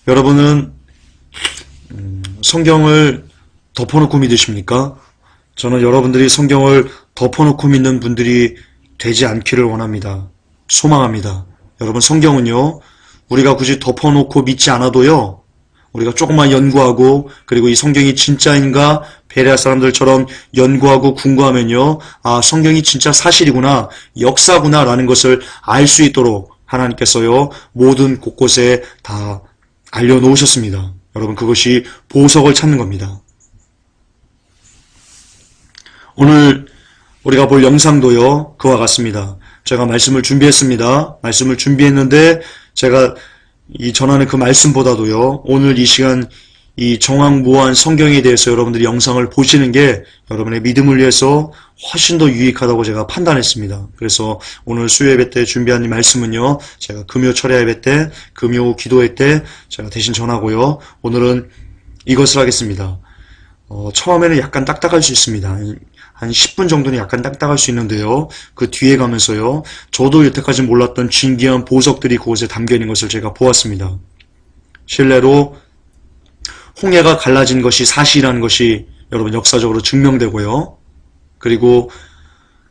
여러분은 성경을 덮어놓고 믿으십니까? 저는 여러분들이 성경을 덮어놓고 믿는 분들이 되지 않기를 원합니다. 소망합니다. 여러분, 성경은요, 우리가 굳이 덮어놓고 믿지 않아도요, 우리가 조금만 연구하고, 그리고 이 성경이 진짜인가 베레아 사람들처럼 연구하고 궁구하면요, 아, 성경이 진짜 사실이구나, 역사구나 라는 것을 알 수 있도록 하나님께서요, 모든 곳곳에 다 알려놓으셨습니다. 여러분, 그것이 보석을 찾는 겁니다. 오늘 우리가 볼 영상도요, 그와 같습니다. 제가 말씀을 준비했습니다. 말씀을 준비했는데 제가 이 전하는 그 말씀보다도요, 오늘 이 시간 이 정황무한 성경에 대해서 여러분들이 영상을 보시는 게 여러분의 믿음을 위해서 훨씬 더 유익하다고 제가 판단했습니다. 그래서 오늘 수요예배 때 준비한 이 말씀은요, 제가 금요 철야 예배 때, 금요 기도회 때 제가 대신 전하고요, 오늘은 이것을 하겠습니다. 처음에는 약간 딱딱할 수 있습니다. 한 10분 정도는 약간 딱딱할 수 있는데요. 그 뒤에 가면서요, 저도 여태까지 몰랐던 진귀한 보석들이 그곳에 담겨있는 것을 제가 보았습니다. 실례로 홍해가 갈라진 것이 사실이라는 것이 여러분 역사적으로 증명되고요. 그리고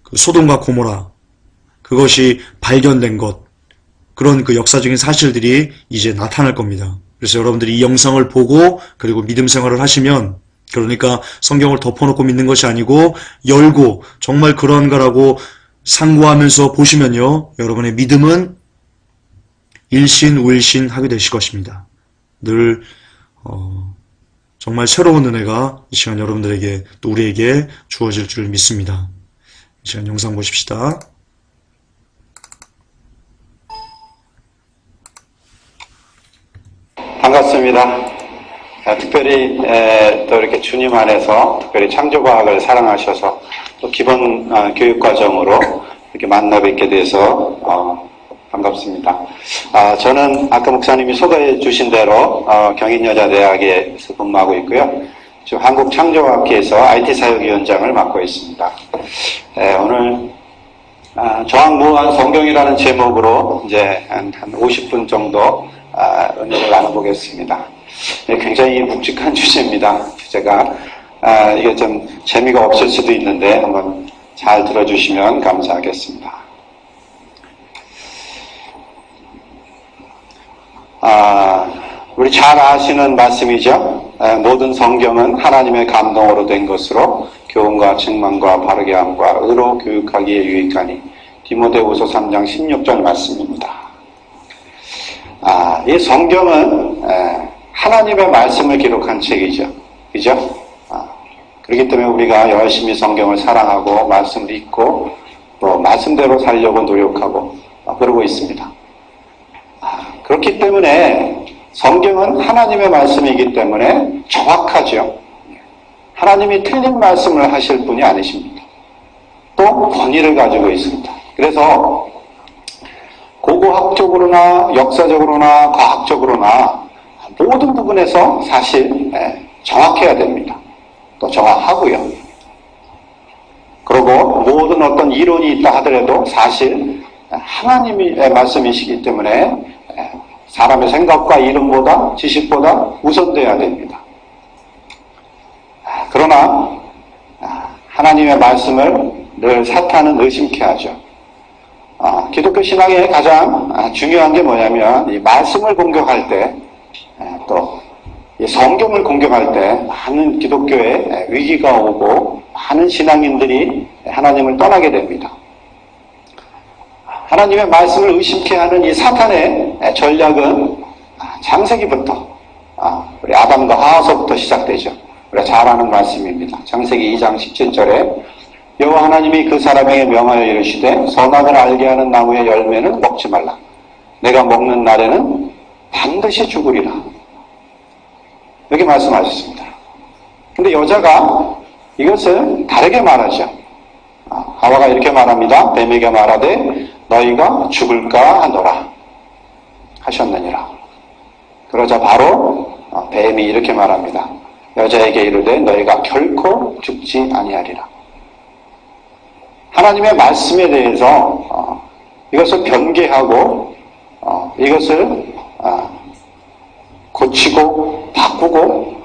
그 소돔과 고모라, 그것이 발견된 것, 그런 그 역사적인 사실들이 이제 나타날 겁니다. 그래서 여러분들이 이 영상을 보고 그리고 믿음 생활을 하시면, 그러니까 성경을 덮어놓고 믿는 것이 아니고 열고 정말 그런가라고 상고하면서 보시면요, 여러분의 믿음은 일신우일신하게 되실 것입니다. 늘 정말 새로운 은혜가 이 시간 여러분들에게 또 우리에게 주어질 줄 믿습니다. 이 시간 영상 보십시다. 반갑습니다. 특별히 또 이렇게 주님 안에서 특별히 창조과학을 사랑하셔서 또 기본 교육과정으로 이렇게 만나 뵙게 돼서 반갑습니다. 저는 아까 목사님이 소개해 주신 대로 경인여자대학에서 근무하고 있고요. 지금 한국창조학회에서 IT사역위원장을 맡고 있습니다. 오늘 정황무한 성경이라는 제목으로 이제 한 50분 정도 은혜를 나눠보겠습니다. 굉장히 묵직한 주제입니다. 주제가 이게 좀 재미가 없을 수도 있는데 한번 잘 들어주시면 감사하겠습니다. 우리 잘 아시는 말씀이죠. 모든 성경은 하나님의 감동으로 된 것으로 교훈과 책망과 바르게 함과 의로 교육하기에 유익하니, 디모데후서 3장 16절 말씀입니다. 이 성경은 하나님의 말씀을 기록한 책이죠. 그죠? 그렇기 때문에 우리가 열심히 성경을 사랑하고 말씀을 읽고 또 말씀대로 살려고 노력하고 그러고 있습니다. 그렇기 때문에 성경은 하나님의 말씀이기 때문에 정확하죠. 하나님이 틀린 말씀을 하실 분이 아니십니다. 또 권위를 가지고 있습니다. 그래서 고고학적으로나 역사적으로나 과학적으로나 모든 부분에서 사실 정확해야 됩니다. 또 정확하고요. 그리고 모든 어떤 이론이 있다 하더라도 사실 하나님의 말씀이시기 때문에 사람의 생각과 이론보다 지식보다 우선돼야 됩니다. 그러나 하나님의 말씀을 늘 사탄은 의심케 하죠. 기독교 신앙의 가장 중요한 게 뭐냐면, 이 말씀을 공격할 때, 또 이 성경을 공격할 때 많은 기독교에 위기가 오고 많은 신앙인들이 하나님을 떠나게 됩니다. 하나님의 말씀을 의심케 하는 이 사탄의 전략은 창세기부터, 우리 아담과 하와서부터 시작되죠. 우리가 잘 아는 말씀입니다. 창세기 2장 17절에 여호와 하나님이 그 사람에게 명하여 이르시되 선악을 알게 하는 나무의 열매는 먹지 말라. 내가 먹는 날에는 반드시 죽으리라. 이렇게 말씀하셨습니다. 근데 여자가 이것을 다르게 말하죠. 하와가 이렇게 말합니다. 뱀에게 말하되 너희가 죽을까 하노라 하셨느니라. 그러자 바로 뱀이 이렇게 말합니다. 여자에게 이르되 너희가 결코 죽지 아니하리라. 하나님의 말씀에 대해서 이것을 변개하고 이것을 고치고 바꾸고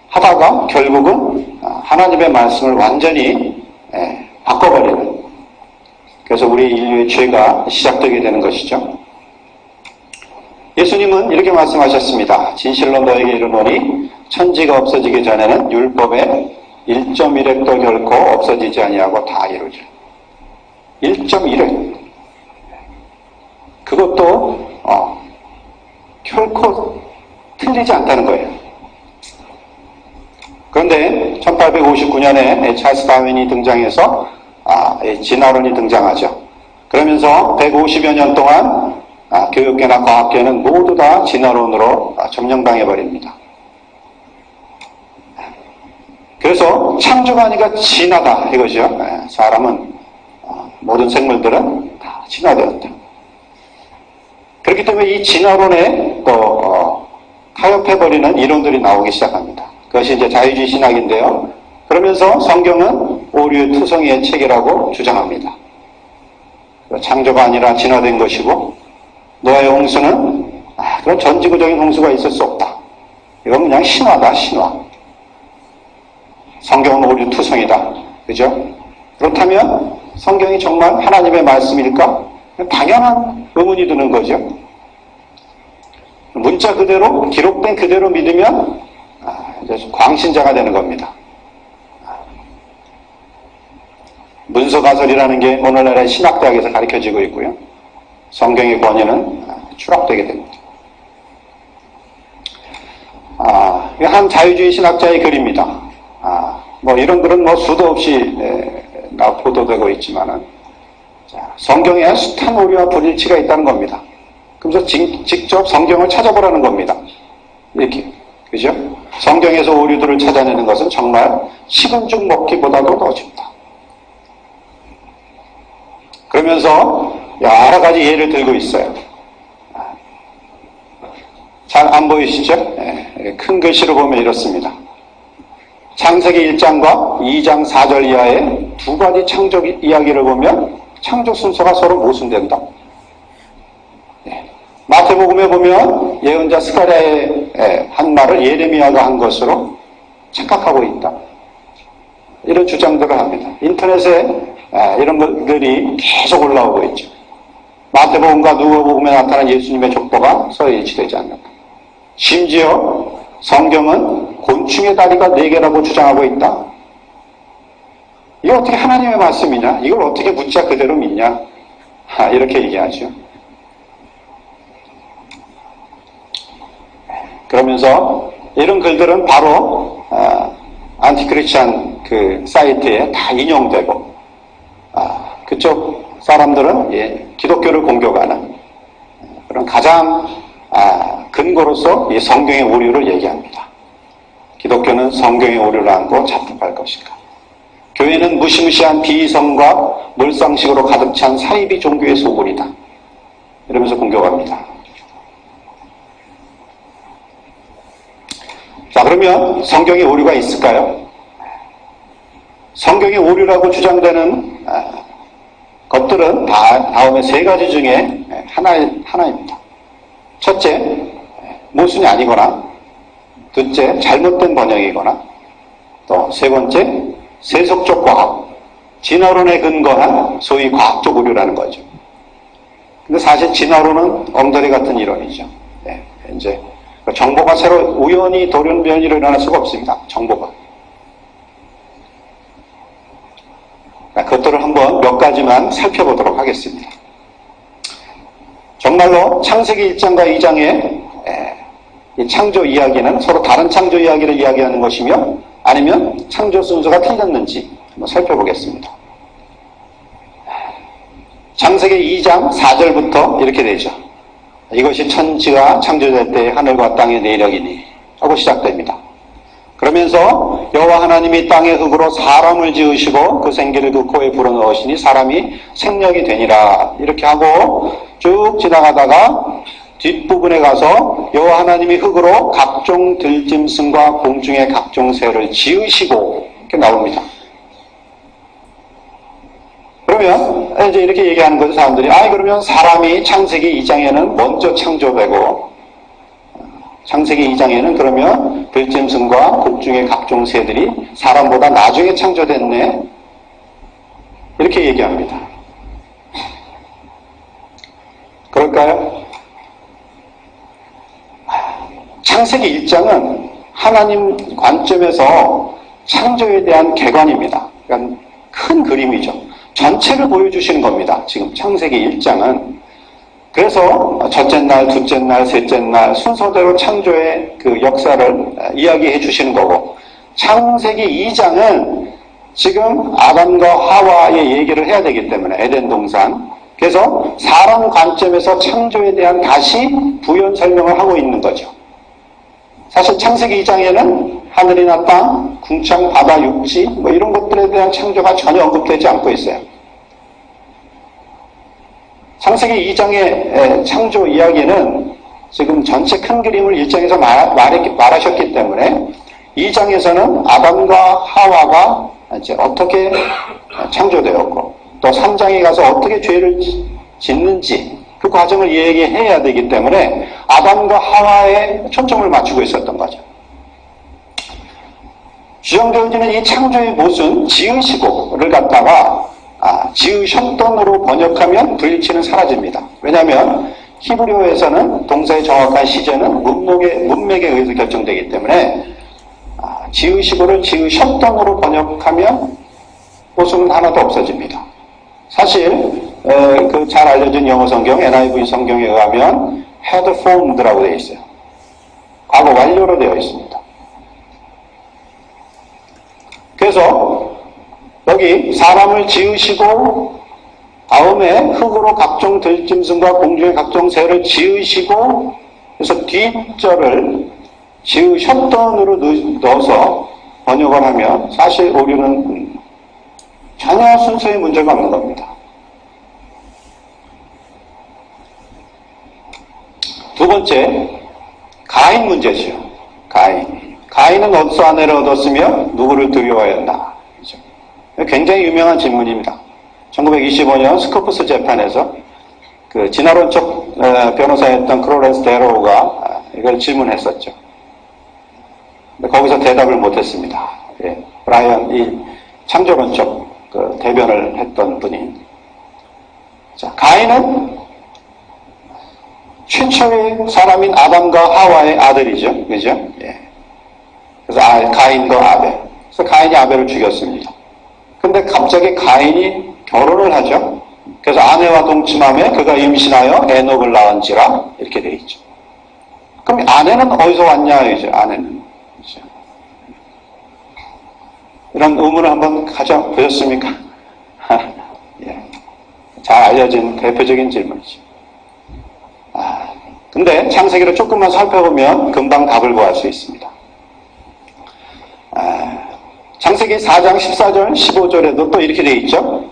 하다가 결국은 하나님의 말씀을 완전히 바꿔버리는, 그래서 우리 인류의 죄가 시작되게 되는 것이죠. 예수님은 이렇게 말씀하셨습니다. 진실로 너에게 이르노니 천지가 없어지기 전에는 율법의 1.1획도 결코 없어지지 아니하고 다 이루리라. 1.1획. 그것도 결코 틀리지 않다는 거예요. 그런데 1859년에 찰스 다윈이 등장해서 진화론이 등장하죠. 그러면서 150여 년 동안 교육계나 과학계는 모두 다 진화론으로 점령당해 버립니다. 그래서 창조가 아니라 진화다 이거죠. 사람은 모든 생물들은 다 진화되었다. 그렇기 때문에 이 진화론에 또 타협해버리는 이론들이 나오기 시작합니다. 그것이 이제 자유주의 신학인데요. 그러면서 성경은 오류의 투성이의 책이라고 주장합니다. 창조가 아니라 진화된 것이고 노아의 홍수는 그런 전지구적인 홍수가 있을 수 없다. 이건 그냥 신화다, 신화. 성경은 오류 투성이다. 그죠? 그렇다면 성경이 정말 하나님의 말씀일까? 당연한 의문이 드는 거죠. 문자 그대로, 기록된 그대로 믿으면 이제 광신자가 되는 겁니다. 문서가설이라는 게 오늘날의 신학대학에서 가르쳐지고 있고요. 성경의 권위는 추락되게 됩니다. 한 자유주의 신학자의 글입니다. 뭐 이런 글은 뭐 수도 없이 보도되고 있지만은, 성경에 숱한 오류와 불일치가 있다는 겁니다. 그래서 직접 성경을 찾아보라는 겁니다. 이렇게. 그죠? 성경에서 오류들을 찾아내는 것은 정말 식은 죽 먹기보다도 더 쉽다. 그러면서 여러 가지 예를 들고 있어요. 잘 안 보이시죠? 큰 글씨로 보면 이렇습니다. 창세기 1장과 2장 4절 이하의 두 가지 창조 이야기를 보면 창조 순서가 서로 모순된다. 마태복음에 보면 예언자 스가랴의 한 말을 예레미야가 한 것으로 착각하고 있다. 이런 주장들을 합니다. 인터넷에 이런 것들이 계속 올라오고 있죠. 마태복음과 누가복음에 나타난 예수님의 족보가 서로 일치되지 않는다. 심지어 성경은 곤충의 다리가 4개라고 주장하고 있다. 이거 어떻게 하나님의 말씀이냐? 이걸 어떻게 문자 그대로 믿냐? 이렇게 얘기하죠. 그러면서 이런 글들은 바로 안티크리스찬 그 사이트에 다 인용되고, 그쪽 사람들은 기독교를 공격하는 그런 가장 근거로서 이 성경의 오류를 얘기합니다. 기독교는 성경의 오류를 안고 자폭할 것인가? 교회는 무시무시한 비이성과 물상식으로 가득 찬 사이비 종교의 소굴이다. 이러면서 공격합니다. 자, 그러면 성경에 오류가 있을까요? 성경에 오류라고 주장되는 것들은 다음에 3가지 중에 하나입니다. 첫째, 모순이 아니거나, 둘째, 잘못된 번역이거나, 또 세 번째, 세속적 과학, 진화론에 근거한 소위 과학적 오류라는 거죠. 근데 사실 진화론은 엉터리 같은 이론이죠. 이제 정보가 새로 우연히 돌연변이로 일어날 수가 없습니다. 정보가. 그것들을 한번 몇 가지만 살펴보도록 하겠습니다. 정말로 창세기 1장과 2장의 이 창조 이야기는 서로 다른 창조 이야기를 이야기하는 것이며, 아니면 창조 순서가 틀렸는지 한번 살펴보겠습니다. 창세기 2장 4절부터 이렇게 되죠. 이것이 천지가 창조될 때의 하늘과 땅의 내력이니 하고 시작됩니다. 그러면서 여호와 하나님이 땅의 흙으로 사람을 지으시고 그 생기를 그 코에 불어넣으시니 사람이 생명이 되니라. 이렇게 하고 쭉 지나가다가 뒷부분에 가서 여호와 하나님이 흙으로 각종 들짐승과 공중의 각종 새를 지으시고 이렇게 나옵니다. 그러면 이제 이렇게 얘기하는 거죠. 사람들이 그러면 사람이 창세기 2장에는 먼저 창조되고 창세기 2장에는 그러면 들짐승과 곡중의 각종 새들이 사람보다 나중에 창조됐네. 이렇게 얘기합니다. 그럴까요? 창세기 1장은 하나님 관점에서 창조에 대한 개관입니다. 그러니까 큰 그림이죠. 전체를 보여주시는 겁니다. 지금 창세기 1장은. 그래서 첫째 날, 둘째 날, 셋째 날 순서대로 창조의 그 역사를 이야기해 주시는 거고, 창세기 2장은 지금 아담과 하와의 얘기를 해야 되기 때문에 에덴 동산, 그래서 사람 관점에서 창조에 대한 다시 부연 설명을 하고 있는 거죠. 사실 창세기 2장에는 하늘이나 땅, 궁창, 바다, 육지 뭐 이런 것들에 대한 창조가 전혀 언급되지 않고 있어요. 창세기 2장의 창조 이야기는 지금 전체 큰 그림을 1장에서 말하셨기 때문에 2장에서는 아담과 하와가 이제 어떻게 창조되었고 또 3장에 가서 어떻게 죄를 짓는지 그 과정을 얘기해야 되기 때문에 아담과 하와에 초점을 맞추고 있었던 거죠. 주정교주는 이 창조의 못은 지으시고를 갖다가 지으셨던으로 번역하면 불일치는 사라집니다. 왜냐하면 히브리어에서는 동사의 정확한 시제는 문맥에 의해서 결정되기 때문에 지으시고를 지으셨던으로 번역하면 보수는 하나도 없어집니다. 사실 그 잘 알려진 영어 성경 NIV 성경에 의하면 had formed라고 되어 있어요. 과거 완료로 되어 있습니다. 그래서 여기 사람을 지으시고 다음에 흙으로 각종 들짐승과 공중의 각종 새를 지으시고 그래서 뒷절을 지으셨던으로 넣어서 번역을 하면 사실 오류는 전혀 순서에 문제가 없는 겁니다. 두 번째, 가인 문제죠. 가인은 어디서 아내를 얻었으며 누구를 두려워했나? 굉장히 유명한 질문입니다. 1925년 스코프스 재판에서 그 진화론적 변호사였던 크로렌스 데로우가 이걸 질문했었죠. 근데 거기서 대답을 못했습니다. 예, 브라이언 이 창조론적 그 대변을 했던 분이. 자, 가인은 최초의 사람인 아담과 하와의 아들이죠, 그죠? 예. 그래서 가인과 아벨. 그래서 가인이 아벨을 죽였습니다. 근데 갑자기 가인이 결혼을 하죠. 그래서 아내와 동침하며 그가 임신하여 에녹을 낳은지라 이렇게 되어 있죠. 그럼 아내는 어디서 왔냐 이죠. 아내는 그렇죠? 이런 의문을 한번 가져보셨습니까? 예. 잘 알려진 대표적인 질문이죠. 근데 창세기를 조금만 살펴보면 금방 답을 구할 수 있습니다. 창세기 4장 14절 15절에도 또 이렇게 되어 있죠.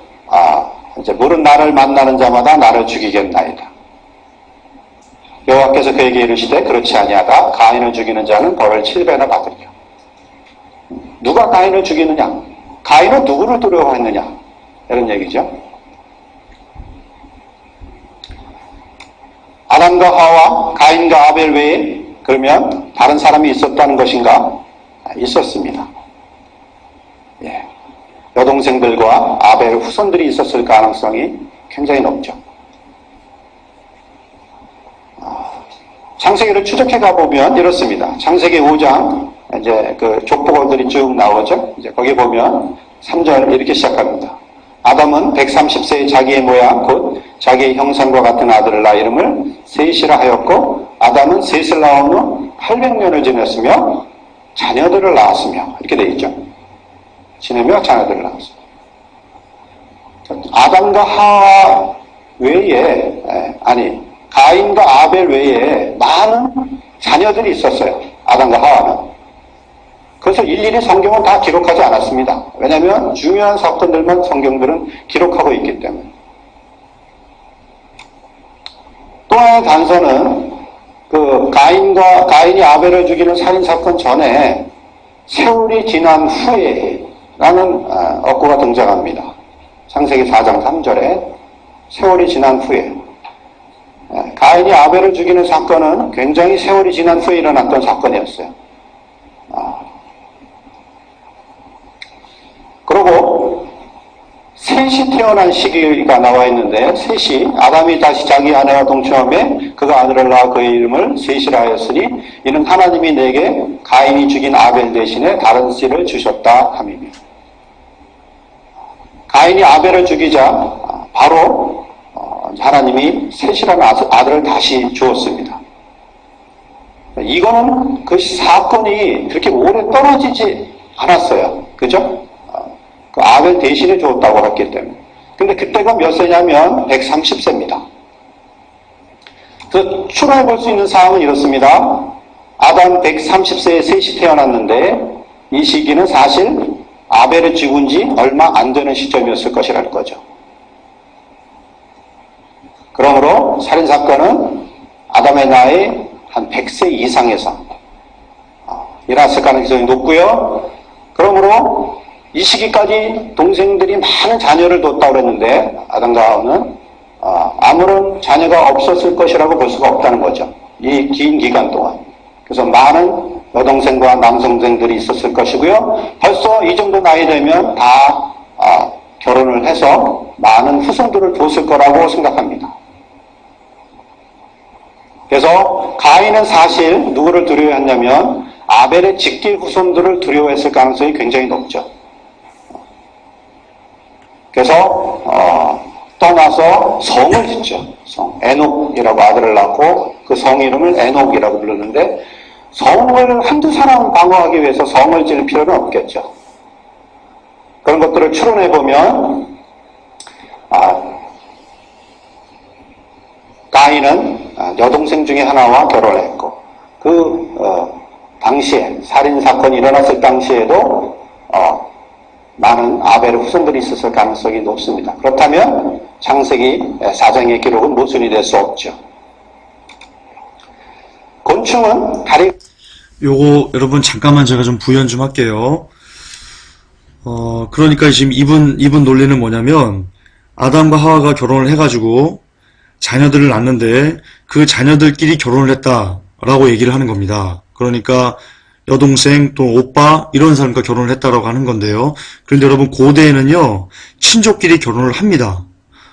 이제 물은 나를 만나는 자마다 나를 죽이겠나이다. 여호와께서 그에게 이르시되 그렇지 아니하다. 가인을 죽이는 자는 벌을 7배나 받으리라. 누가 가인을 죽이느냐? 가인은 누구를 두려워했느냐? 이런 얘기죠. 아담과 하와, 가인과 아벨 외에 그러면 다른 사람이 있었다는 것인가? 있었습니다. 예. 여동생들과 아벨 후손들이 있었을 가능성이 굉장히 높죠. 창세기를 추적해 가보면 이렇습니다. 창세기 5장, 이제 그 족보들이 쭉 나오죠. 이제 거기 보면 3절 이렇게 시작합니다. 아담은 130세의 자기의 모양, 곧 자기의 형상과 같은 아들을 낳아 이름을 셋이라 하였고, 아담은 셋을 낳은 후 800년을 지냈으며, 자녀들을 낳았으며, 이렇게 되어 있죠. 지내며 자녀들을 낳았습니다. 아담과 하와 외에, 가인과 아벨 외에 많은 자녀들이 있었어요. 아담과 하와는. 그래서 일일이 성경은 다 기록하지 않았습니다. 왜냐하면 중요한 사건들만 성경들은 기록하고 있기 때문에. 또 하나의 단서는 그 가인이 아벨을 죽이는 살인사건 전에 세월이 지난 후에 라는 어구가 등장합니다. 창세기 4장 3절에 세월이 지난 후에. 가인이 아벨을 죽이는 사건은 굉장히 세월이 지난 후에 일어났던 사건이었어요. 그리고 셋이 태어난 시기가 나와 있는데, 셋이, 아담이 다시 자기 아내와 동침함에 그가 아들을 낳아 그의 이름을 셋이라 하였으니 이는 하나님이 내게 가인이 죽인 아벨 대신에 다른 씨를 주셨다 함이며, 가인이 아벨을 죽이자 바로 하나님이 셋이라는 아들을 다시 주었습니다. 이거는 그 사건이 그렇게 오래 떨어지지 않았어요. 그죠? 그 아벨 대신에 주었다고 했기 때문에. 근데 그때가 몇 세냐면 130세입니다. 그 추론해 볼 수 있는 사항은 이렇습니다. 아담 130세에 셋이 태어났는데 이 시기는 사실 아벨을 죽은 지 얼마 안 되는 시점이었을 것이라는 거죠. 그러므로 살인사건은 아담의 나이 한 100세 이상에서 일어났을 가능성이 높고요. 그러므로 이 시기까지 동생들이 많은 자녀를 뒀다고 그랬는데 아담과 하와는 아무런 자녀가 없었을 것이라고 볼 수가 없다는 거죠. 이 긴 기간 동안. 그래서 많은 여동생과 남동생들이 있었을 것이고요. 벌써 이 정도 나이 되면 다 결혼을 해서 많은 후손들을 뒀을 거라고 생각합니다. 그래서 가인은 사실 누구를 두려워했냐면 아벨의 직계 후손들을 두려워했을 가능성이 굉장히 높죠. 그래서 떠나서 성을 짓죠. 성. 에녹이라고 아들을 낳고 그 성 이름을 에녹이라고 부르는데, 성을 한두 사람 방어하기 위해서 성을 지을 필요는 없겠죠. 그런 것들을 추론해보면 가인은 여동생 중에 하나와 결혼을 했고, 당시에 살인사건이 일어났을 당시에도 많은 아벨의 후손들이 있었을 가능성이 높습니다. 그렇다면 창세기 4장의 기록은 모순이 될 수 없죠. 곤충은 요거 여러분 잠깐만 제가 좀 부연 좀 할게요. 그러니까 지금 이분 논리는 뭐냐면, 아담과 하와가 결혼을 해가지고 자녀들을 낳는데 그 자녀들끼리 결혼을 했다라고 얘기를 하는 겁니다. 그러니까 여동생 또 오빠 이런 사람과 결혼을 했다라고 하는 건데요. 그런데 여러분 고대에는요 친족끼리 결혼을 합니다.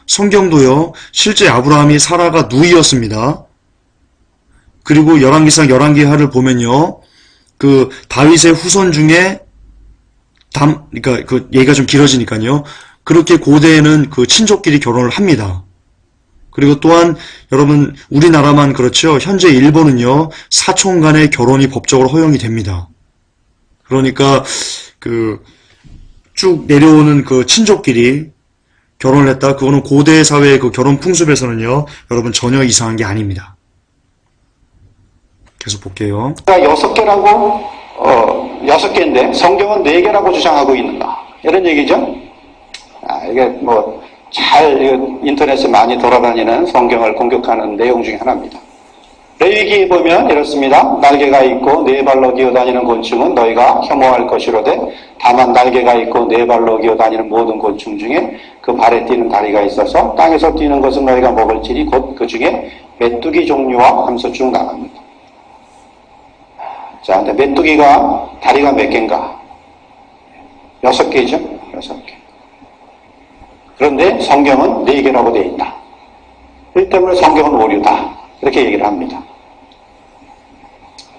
성경도요 실제 아브라함이 사라가 누이였습니다. 그리고 열왕기상 열왕기하를 보면요 그 다윗의 후손 중에 그러니까 그 얘기가 좀 길어지니까요. 그렇게 고대에는 그 친족끼리 결혼을 합니다. 그리고 또한 여러분 우리나라만 그렇죠. 현재 일본은요 사촌 간의 결혼이 법적으로 허용이 됩니다. 그러니까 그 쭉 내려오는 그 친족끼리 결혼을 했다. 그거는 고대 사회의 그 결혼 풍습에서는요 여러분 전혀 이상한 게 아닙니다. 계속 볼게요. 6개라고 6개인데 성경은 4개라고 주장하고 있는가, 이런 얘기죠. 이게 뭐 잘 인터넷에 많이 돌아다니는 성경을 공격하는 내용 중에 하나입니다. 레위기에 보면 이렇습니다. 날개가 있고 4발로 기어다니는 곤충은 너희가 혐오할 것이로되 다만 날개가 있고 4발로 기어다니는 모든 곤충 중에 그 발에 뛰는 다리가 있어서 땅에서 뛰는 것은 너희가 먹을지니 곧 그 중에 메뚜기 종류와 하면서 쭉 나갑니다. 자, 근데 메뚜기가 다리가 몇 개인가? 6개죠? 6개. 그런데 성경은 4개라고 되어 있다. 그렇기 때문에 성경은 오류다. 이렇게 얘기를 합니다.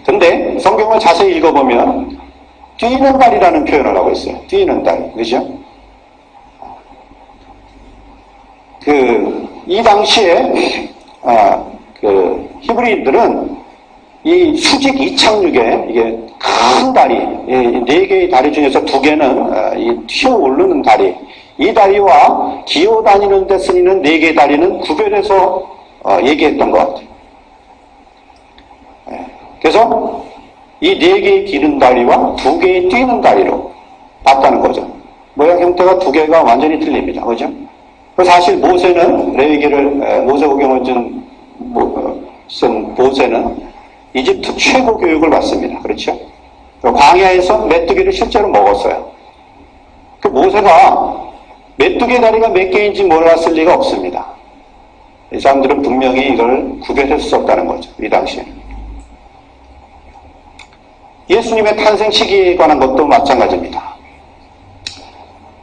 근데 성경을 자세히 읽어보면 뛰는 다리라는 표현을 하고 있어요. 뛰는 다리. 그죠? 이 당시에 히브리인들은 이 수직 이착륙에 이게 큰 다리, 4개의 다리 중에서 2개는 이 튀어오르는 다리, 이 다리와 기어다니는 데 쓰이는 4개의 다리는 구별해서 얘기했던 것 같아요. 그래서 이 4개의 기는 다리와 2개의 뛰는 다리로 봤다는 거죠. 모양 형태가 2개가 완전히 틀립니다. 그죠? 사실 모세는 모세오경을 쓴 모세는 이집트 최고 교육을 받습니다. 그렇죠? 광야에서 메뚜기를 실제로 먹었어요. 그 모세가 메뚜기 다리가 몇 개인지 몰랐을 리가 없습니다. 이 사람들은 분명히 이걸 구별할 수 없다는 거죠. 이 당시에는. 예수님의 탄생 시기에 관한 것도 마찬가지입니다.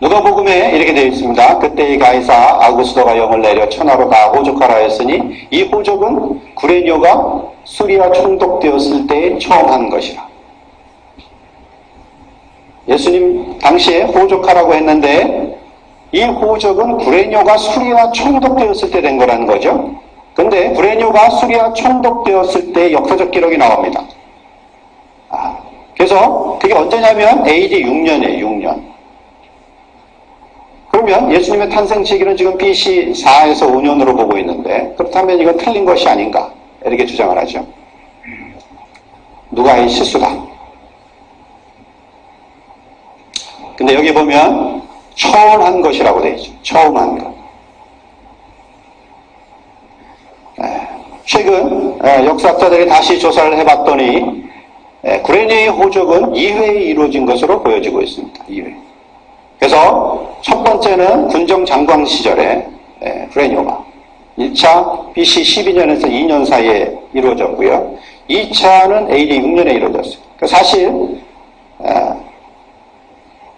누가복음에 이렇게 되어 있습니다. 그때 이 가이사 아구스도가 영을 내려 천하로 다 호족하라 했으니 이 호족은 구레뇨가 수리와 총독되었을 때에 처음 한 것이라. 예수님 당시에 호족하라고 했는데 이 호족은 구레뇨가 수리와 총독되었을 때 된 거라는 거죠. 근데 구레뇨가 수리와 총독되었을 때 역사적 기록이 나옵니다. 그래서 그게 언제냐면 AD 6년이에요. 6년. 그러면 예수님의 탄생 시기는 지금 BC 4에서 5년으로 보고 있는데 그렇다면 이건 틀린 것이 아닌가 이렇게 주장을 하죠. 누가의 실수다. 근데 여기 보면 처음 한 것이라고 되어 있죠. 처음 한 것. 최근 역사학자들이 다시 조사를 해봤더니 구레뇨의 호족은 2회에 이루어진 것으로 보여지고 있습니다. 2회. 그래서 첫 번째는 군정 장광 시절에 구레뇨가 1차 BC 12년에서 2년 사이에 이루어졌고요. 2차는 AD 6년에 이루어졌어요. 사실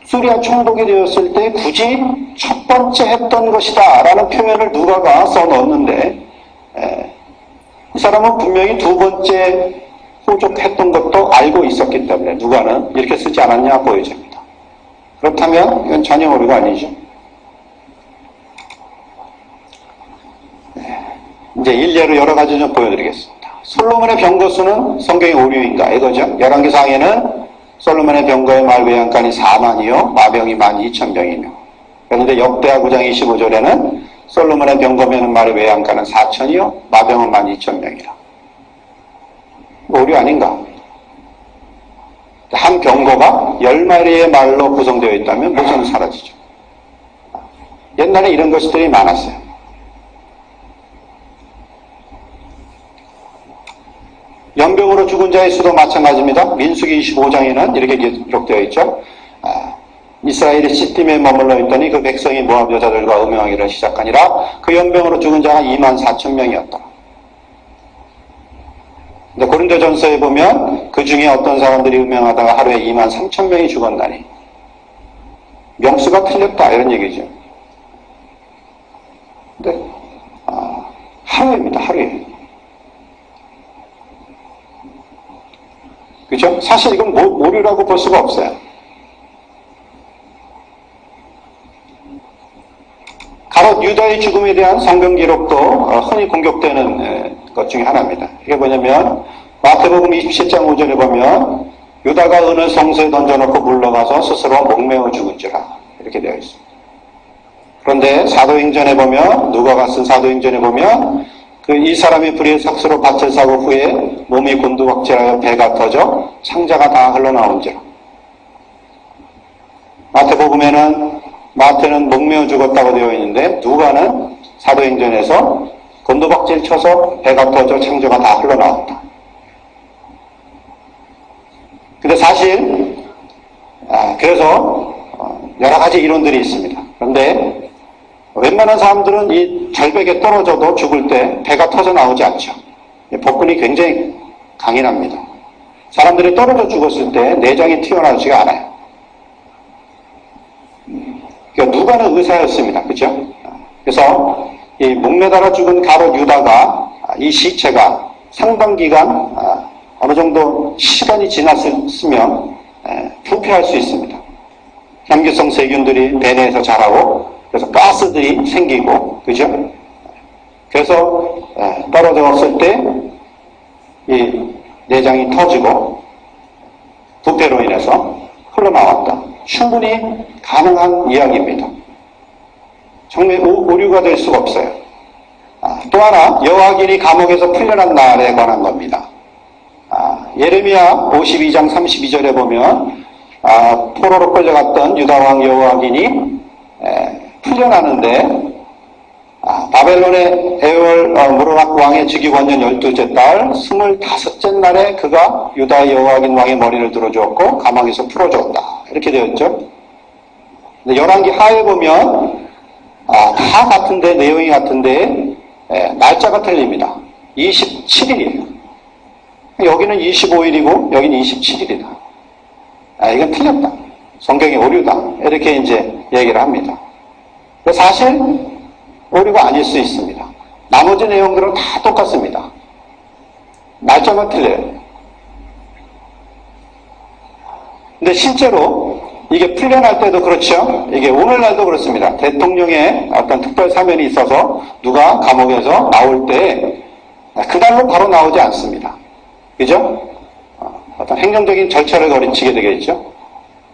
수리아 총독이 되었을 때 굳이 첫 번째 했던 것이다 라는 표현을 누가가 써넣었는데 이 사람은 분명히 두 번째 호족했던 것도 알고 있었기 때문에 누가는 이렇게 쓰지 않았냐 보여집니다. 그렇다면 이건 전혀 오류가 아니죠. 이제 일례로 여러 가지 좀 보여드리겠습니다. 솔로몬의 병거수는 성경의 오류인가 이거죠. 열왕기상에는 솔로몬의 병거의 말 외양간이 4만이요 마병이 12,000병이며 그런데 역대하 9장 25절에는 솔로몬의 병거면 말의 외양간은 4,000이요 마병은 12,000명이라. 오류 아닌가? 한 병거가 10마리의 말로 구성되어 있다면 모선은 사라지죠. 옛날에 이런 것들이 많았어요. 연병으로 죽은 자의 수도 마찬가지입니다. 민수기 25장에는 이렇게 기록되어 있죠. 이스라엘이 시딤에 머물러 있더니 그 백성이 모압 여자들과 음행하기를 시작하니라. 그 연병으로 죽은 자가 24,000명이었다. 근데 고린도전서에 보면 그 중에 어떤 사람들이 음행하다가 하루에 23,000명이 죽었나니 명수가 틀렸다 이런 얘기죠. 근데 하루입니다. 하루에. 그죠? 사실 이건 오류라고 볼 수가 없어요. 가롯 유다의 죽음에 대한 성경 기록도 흔히 공격되는 것 중에 하나입니다. 이게 뭐냐면 마태복음 27장 5절에 보면 유다가 은을 성소에 던져놓고 물러가서 스스로 목매어 죽은지라 이렇게 되어 있습니다. 그런데 사도행전에 보면 누가가 쓴 사도행전에 보면 이 사람이 불의의 삭스로 밭을 사고 후에 몸이 곤두박질하여 배가 터져 창자가 다 흘러나온지라. 마태복음에는 마태는 목매어 죽었다고 되어 있는데 누가는 사도행전에서 곤두박질 쳐서 배가 터져 창자가 다 흘러나왔다. 근데 사실 그래서 여러 가지 이론들이 있습니다. 그런데 웬만한 사람들은 이 절벽에 떨어져도 죽을 때 배가 터져 나오지 않죠. 복근이 굉장히 강인합니다. 사람들이 떨어져 죽었을 때 내장이 튀어나오지가 않아요. 그러니까 누가는 의사였습니다. 그죠? 그래서 이 목매달아 죽은 가롯 유다가 이 시체가 상당 기간 어느 정도 시간이 지났으면 부패할 수 있습니다. 감기성 세균들이 배 내에서 자라고 그래서 가스들이 생기고 그죠? 그래서 떨어졌을 때 이 내장이 터지고 부패로 인해서 흘러나왔다. 충분히 가능한 이야기입니다. 정말 오류가 될 수가 없어요. 또 하나 여호와긴이 감옥에서 풀려난 날에 관한 겁니다. 예레미야 52장 32절에 보면 포로로 끌려갔던 유다왕 여호와긴이 풀려나는데 바벨론의 에월 무로락 왕의 즉위관년 12째 달 25째 날에 그가 유다 여호와긴 왕의 머리를 들어주었고 감옥에서 풀어주었다. 이렇게 되었죠. 근데 열왕기 하에 보면 다 같은데 내용이 같은데 날짜가 틀립니다. 27일이에요. 여기는 25일이고 여기는 27일이다. 이건 틀렸다. 성경이 오류다. 이렇게 이제 얘기를 합니다. 사실 오류가 아닐 수 있습니다. 나머지 내용들은 다 똑같습니다. 날짜만 틀려요. 근데 실제로 이게 풀려날 때도 그렇죠. 이게 오늘날도 그렇습니다. 대통령의 어떤 특별 사면이 있어서 누가 감옥에서 나올 때 그날로 바로 나오지 않습니다. 그죠? 어떤 행정적인 절차를 거치게 되겠죠.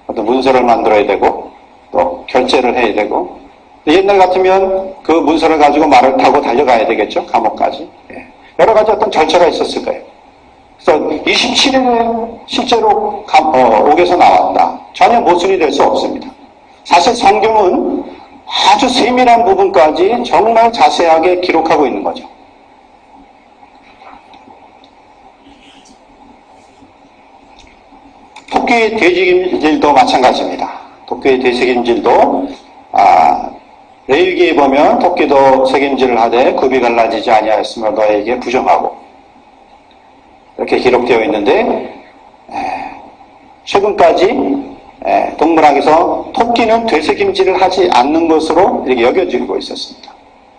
어떤 문서를 만들어야 되고 또 결제를 해야 되고 옛날 같으면 그 문서를 가지고 말을 타고 달려가야 되겠죠. 감옥까지. 여러 가지 어떤 절차가 있었을 거예요. 그래서 27일에 실제로 옥에서 나왔다. 전혀 모순이 될 수 없습니다. 사실 성경은 아주 세밀한 부분까지 정말 자세하게 기록하고 있는 거죠. 토끼의 되새김질도 마찬가지입니다. 토끼의 되새김질도 레위기에 보면 토끼도 새김질을 하되 굽이 갈라지지 아니하였으며 너에게 부정하고 이렇게 기록되어 있는데 최근까지 동물학에서 토끼는 되새김질을 하지 않는 것으로 이렇게 여겨지고 있었습니다.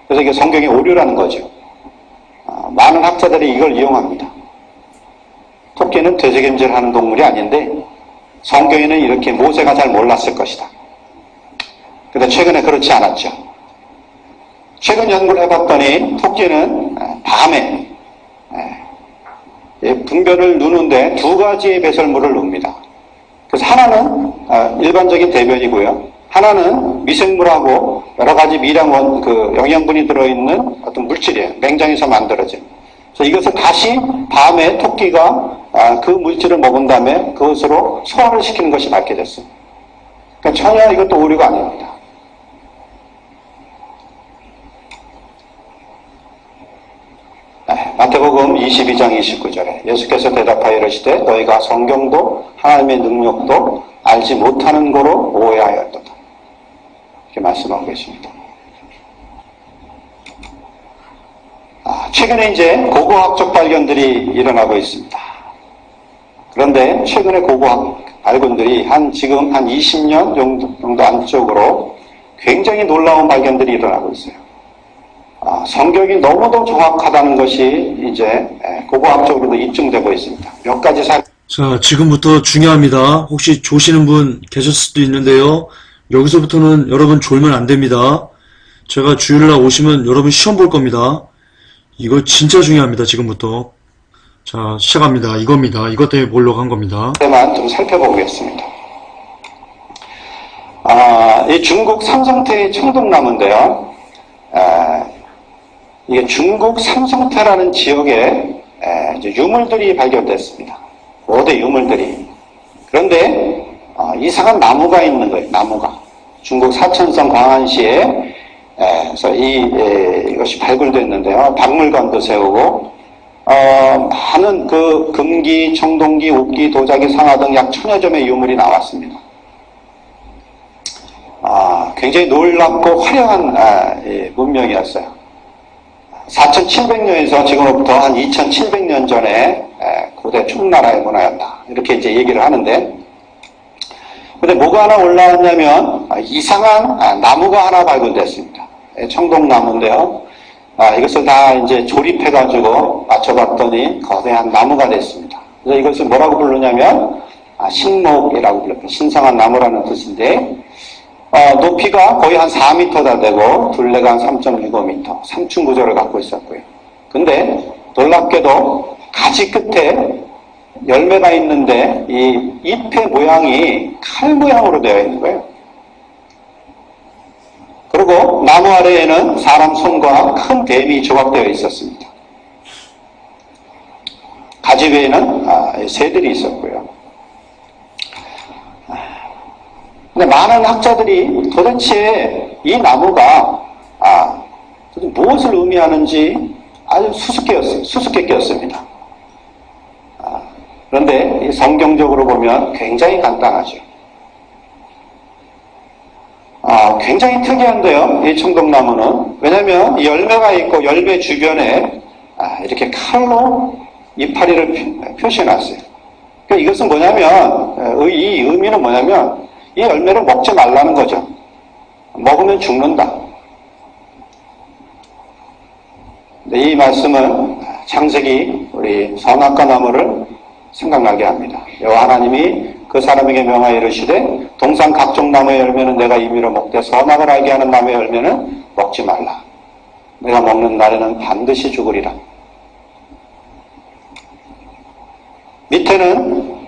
그래서 이게 성경의 오류라는 거죠. 많은 학자들이 이걸 이용합니다. 토끼는 되새김질하는 동물이 아닌데 성경에는 이렇게 모세가 잘 몰랐을 것이다. 근데 최근에 그렇지 않았죠. 최근 연구를 해봤더니 토끼는 밤에 분변을 누는데 두 가지의 배설물을 눕니다. 그래서 하나는 일반적인 대변이고요. 하나는 미생물하고 여러 가지 미량 영양분이 들어있는 어떤 물질이에요. 냉장에서 만들어진. 그래서 이것을 다시 밤에 토끼가 그 물질을 먹은 다음에 그것으로 소화를 시키는 것이 밝혀졌습니다. 그러니까 전혀 이것도 오류가 아닙니다. 마태복음 22장 29절에 예수께서 대답하여 이르시되 너희가 성경도 하나님의 능력도 알지 못하는 거로 오해하였도다. 이렇게 말씀하고 계십니다. 최근에 이제 고고학적 발견들이 일어나고 있습니다. 그런데 최근에 고고학 발견들이 지금 한 20년 정도 안쪽으로 굉장히 놀라운 발견들이 일어나고 있어요. 성경이 너무도 정확하다는 것이 이제 고고학적으로도 입증되고 있습니다. 몇 가지 자, 지금부터 중요합니다. 혹시 조시는 분 계실 수도 있는데요. 여기서부터는 여러분 졸면 안 됩니다. 제가 주일날 오시면 여러분 시험 볼 겁니다. 이거 진짜 중요합니다. 지금부터. 자, 시작합니다. 이겁니다. 이것 때문에 보려고 한 겁니다. 만 좀 살펴보겠습니다. 이 중국 삼성태의 청동나무인데요. 이게 중국 삼성태라는 지역에 이제 유물들이 발견됐습니다. 5대 유물들이. 그런데 이상한 나무가 있는 거예요. 나무가. 중국 사천성 광안시에 그래서 이것이 발굴됐는데요. 박물관도 세우고 많은 그 금기, 청동기, 옥기, 도자기, 상화 등 약 1000여 점의 유물이 나왔습니다. 굉장히 놀랍고 화려한 문명이었어요. 4700년에서 지금부터 한 2700년 전에 고대 총나라의 문화였다. 이렇게 이제 얘기를 하는데, 근데 뭐가 하나 올라왔냐면 이상한 나무가 하나 발견됐습니다. 청동나무인데요. 이것을 다 이제 조립해가지고 맞춰봤더니 거대한 나무가 됐습니다. 그래서 이것을 뭐라고 부르냐면 신목이라고 불러요. 신성한 나무라는 뜻인데, 높이가 거의 한 4m가 되고 둘레가 한 3.65m, 3층 구조를 갖고 있었고요. 근데 놀랍게도 가지 끝에 열매가 있는데 이 잎의 모양이 칼 모양으로 되어 있는 거예요. 그리고 나무 아래에는 사람 손과 큰 뱀이 조각되어 있었습니다. 가지 위에는 새들이 있었고요. 근데 많은 학자들이 도대체 이 나무가 무엇을 의미하는지 아주 수수께끼였습니다. 그런데 성경적으로 보면 굉장히 간단하죠. 굉장히 특이한데요. 이 청동나무는. 왜냐하면 이 열매가 있고 열매 주변에 이렇게 칼로 이파리를 표시해놨어요. 그러니까 이것은 뭐냐면, 이 의미는 뭐냐면 이 열매를 먹지 말라는 거죠. 먹으면 죽는다. 이 말씀은 창세기 우리 선악과 나무를 생각나게 합니다. 여호와 하나님이 그 사람에게 명하여 이르시되 동산 각종 나무의 열매는 내가 임의로 먹되 선악을 알게 하는 나무의 열매는 먹지 말라. 내가 먹는 날에는 반드시 죽으리라. 밑에는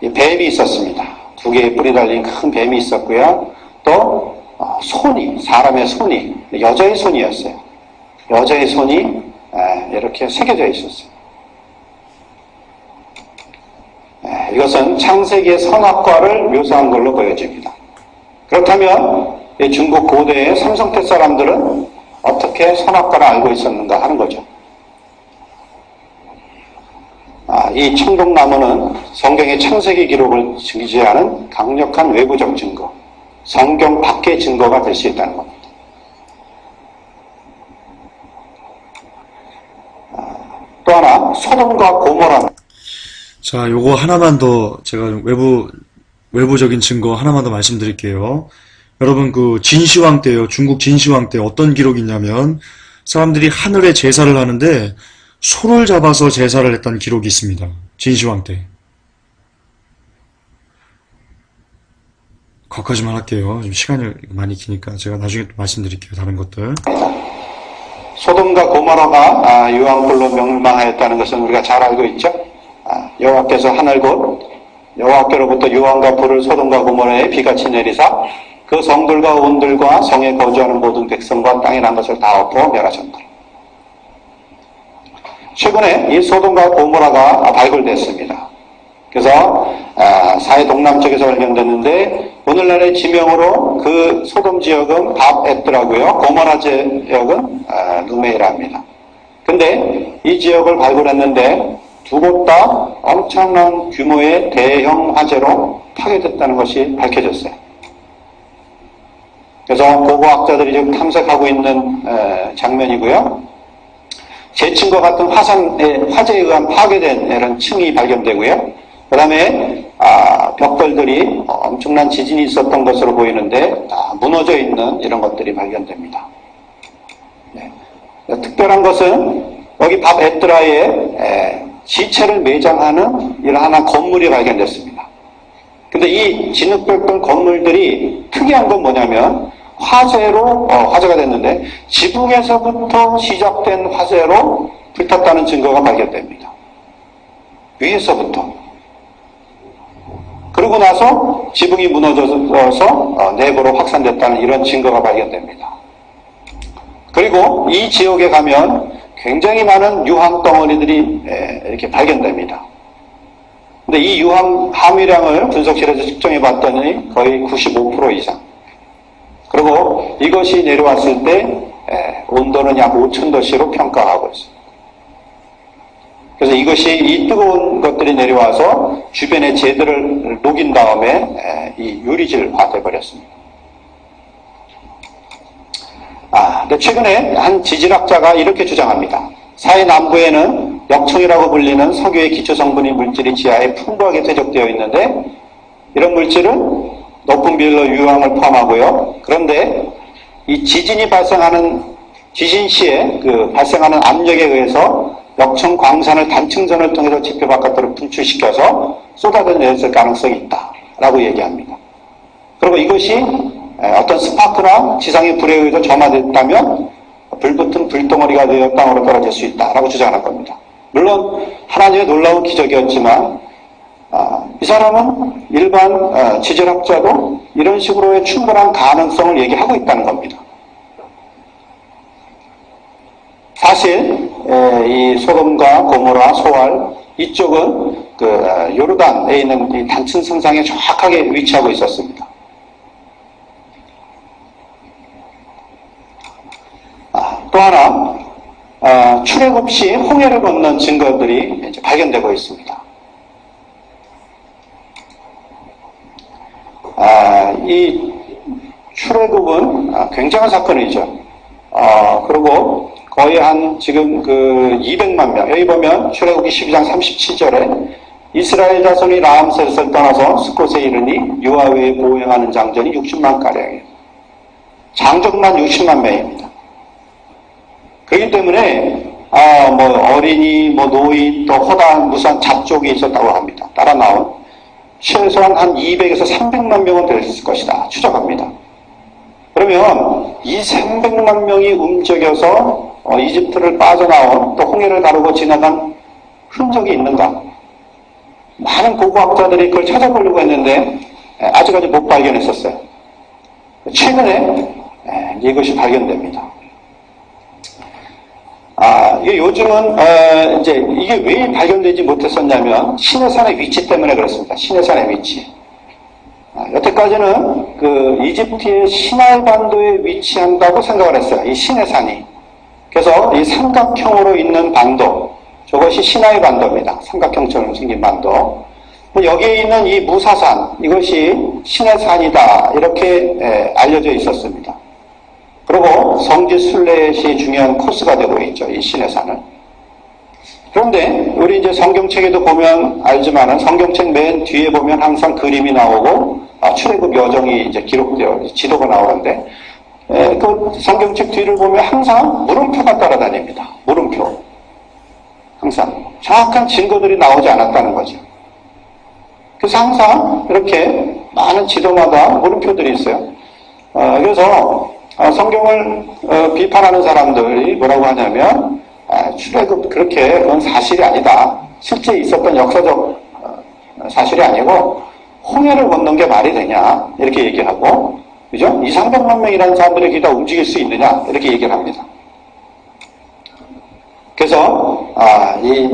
이 뱀이 있었습니다. 두 개의 뿔이 달린 큰 뱀이 있었고요. 또 손이, 사람의 손이, 여자의 손이었어요. 여자의 손이 이렇게 새겨져 있었어요. 이것은 창세기의 선악과를 묘사한 걸로 보여집니다. 그렇다면 중국 고대의 삼성태 사람들은 어떻게 선악과를 알고 있었는가 하는 거죠. 이 청동나무는 성경의 창세기 기록을 지지하는 강력한 외부적 증거, 성경 밖의 증거가 될 수 있다는 겁니다. 또 하나, 소돔과 고모라. 자, 요거 하나만 더 제가 외부적인 증거 하나만 더 말씀드릴게요. 여러분, 그 진시황 때요. 중국 진시황 때 어떤 기록이 있냐면 사람들이 하늘에 제사를 하는데 소를 잡아서 제사를 했다는 기록이 있습니다. 진시황 때. 거기까지만 할게요. 좀 시간이 많이 기니까 제가 나중에 또 말씀드릴게요. 다른 것들. 소돔과 고모라가 유황불로 멸망하였다는 것은 우리가 잘 알고 있죠. 여호와께서 하늘 곧 여호와께로부터 유황과 불을 소돔과 고모라에 비같이 내리사 그 성들과 온들과 성에 거주하는 모든 백성과 땅에 난 것을 다 엎어 멸하셨다. 최근에 이 소돔과 고모라가 발굴됐습니다. 그래서 사해 동남쪽에서 발견됐는데 오늘날의 지명으로 그 소돔 지역은 밥에트라고요. 고모라 지역은 누메이라입니다. 근데 이 지역을 발굴했는데 두 곳 다 엄청난 규모의 대형 화재로 파괴됐다는 것이 밝혀졌어요. 그래서 고고학자들이 지금 탐색하고 있는 장면이고요. 재층과 같은 화재에 의한 파괴된 이런 층이 발견되고요. 그 다음에 벽돌들이 엄청난 지진이 있었던 것으로 보이는데 무너져 있는 이런 것들이 발견됩니다. 네. 특별한 것은 여기 밥에트라에 시체를 매장하는 이러한 건물이 발견됐습니다. 근데 이 진흙벽돌 건물들이 특이한 건 뭐냐면 화재로 화재가 됐는데 지붕에서부터 시작된 화재로 불탔다는 증거가 발견됩니다. 위에서부터. 그러고 나서 지붕이 무너져서 내부로 확산됐다는 이런 증거가 발견됩니다. 그리고 이 지역에 가면 굉장히 많은 유황 덩어리들이 이렇게 발견됩니다. 근데 이 유황 함유량을 분석실에서 측정해 봤더니 거의 95% 이상. 그리고 이것이 내려왔을 때 온도는 약 5,000도씨로 평가하고 있습니다. 그래서 이것이 이 뜨거운 것들이 내려와서 주변의 재들을 녹인 다음에 이 유리질화 되어버렸습니다. 근데 최근에 한 지질학자가 이렇게 주장합니다. 사해 남부에는 역청이라고 불리는 석유의 기초성분인 물질이 지하에 풍부하게 퇴적되어 있는데 이런 물질은 높은 비율로 유황을 포함하고요. 그런데 이 지진이 발생하는 지진 시에 그 발생하는 압력에 의해서 역청 광산을 단층선을 통해서 지표 바깥으로 분출시켜서 쏟아내렸을 가능성이 있다라고 얘기합니다. 그리고 이것이 어떤 스파크나 지상의 불에 의해서 점화됐다면 불붙은 불덩어리가 되어 땅으로 떨어질 수 있다라고 주장하는 겁니다. 물론 하나님의 놀라운 기적이었지만 이 사람은 일반 지질학자도 이런 식으로의 충분한 가능성을 얘기하고 있다는 겁니다. 사실 이 소돔과 고모라, 소알 이쪽은 그 요르단에 있는 이 단층 성상에 정확하게 위치하고 있었습니다. 또 하나 출애굽 없이 홍해를 건넌 증거들이 이제 발견되고 있습니다. 이 출애굽은 굉장한 사건이죠. 그리고 거의 한 지금 그 200만 명, 여기 보면 출애굽기 12장 37절에 이스라엘 자손이 라암셋을 떠나서 스콧에 이르니 유아외에 보행하는 장전이 60만 가량이에요. 장정만 60만 명입니다. 그렇기 때문에 뭐 어린이, 뭐 노인, 또 허다한 무수한 잡족이 있었다고 합니다. 따라 나온 최소한 한 200에서 300만 명은 됐을 것이다 추정합니다. 그러면 이 300만 명이 움직여서 이집트를 빠져나온 또 홍해를 가르고 지나간 흔적이 있는가? 많은 고고학자들이 그걸 찾아보려고 했는데 아직까지 못 발견했었어요. 최근에 이것이 발견됩니다. 이게 요즘은 이제 이게 왜 발견되지 못했었냐면 시내산의 위치 때문에 그렇습니다. 시내산의 위치. 여태까지는 그 이집트의 시나이 반도에 위치한다고 생각을 했어요. 이 시내산이. 그래서 이 삼각형으로 있는 반도, 저것이 시나이 반도입니다. 삼각형처럼 생긴 반도. 여기에 있는 이 무사산, 이것이 시내산이다. 이렇게 알려져 있었습니다. 그리고 성지 순례시 중요한 코스가 되고 있죠. 이 시내산은. 그런데 우리 이제 성경책에도 보면 알지만은 성경책 맨 뒤에 보면 항상 그림이 나오고 출애굽 여정이 이제 기록되어 지도가 나오는데 그 성경책 뒤를 보면 항상 물음표가 따라다닙니다. 물음표. 항상 정확한 증거들이 나오지 않았다는 거죠. 그래서 항상 이렇게 많은 지도마다 물음표들이 있어요. 그래서 성경을 비판하는 사람들이 뭐라고 하냐면 출애굽 그렇게 그건 사실이 아니다. 실제 있었던 역사적 사실이 아니고 홍해를 건넌 게 말이 되냐 이렇게 얘기를 하고, 그죠? 2, 300만 명이라는 사람들이 이렇게 다 움직일 수 있느냐 이렇게 얘기를 합니다. 그래서 이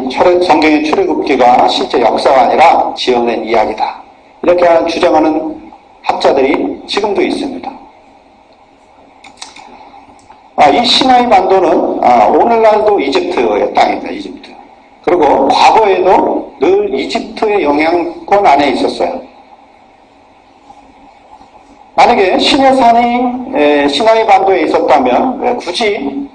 성경의 출애굽기가 실제 역사가 아니라 지어낸 이야기다 이렇게 주장하는 학자들이 지금도 있습니다. 이 시나이 반도는 오늘날도 이집트의 땅입니다. 이집트. 그리고 과거에도 늘 이집트의 영향권 안에 있었어요. 만약에 시내산이 시나이 반도에 있었다면 굳이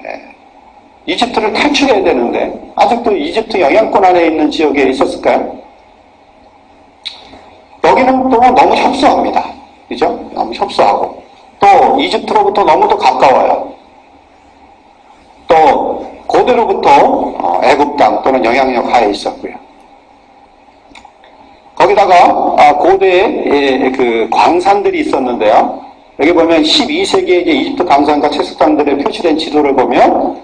이집트를 탈출해야 되는데 아직도 이집트 영향권 안에 있는 지역에 있었을까요? 여기는 또 너무 협소합니다. 그죠? 너무 협소하고 또 이집트로부터 너무도 가까워요. 또 고대로부터 애굽 땅 또는 영향력 하에 있었고요. 거기다가 고대의 그 광산들이 있었는데요. 여기 보면 12세기에 이제 이집트 광산과 채석장들에 표시된 지도를 보면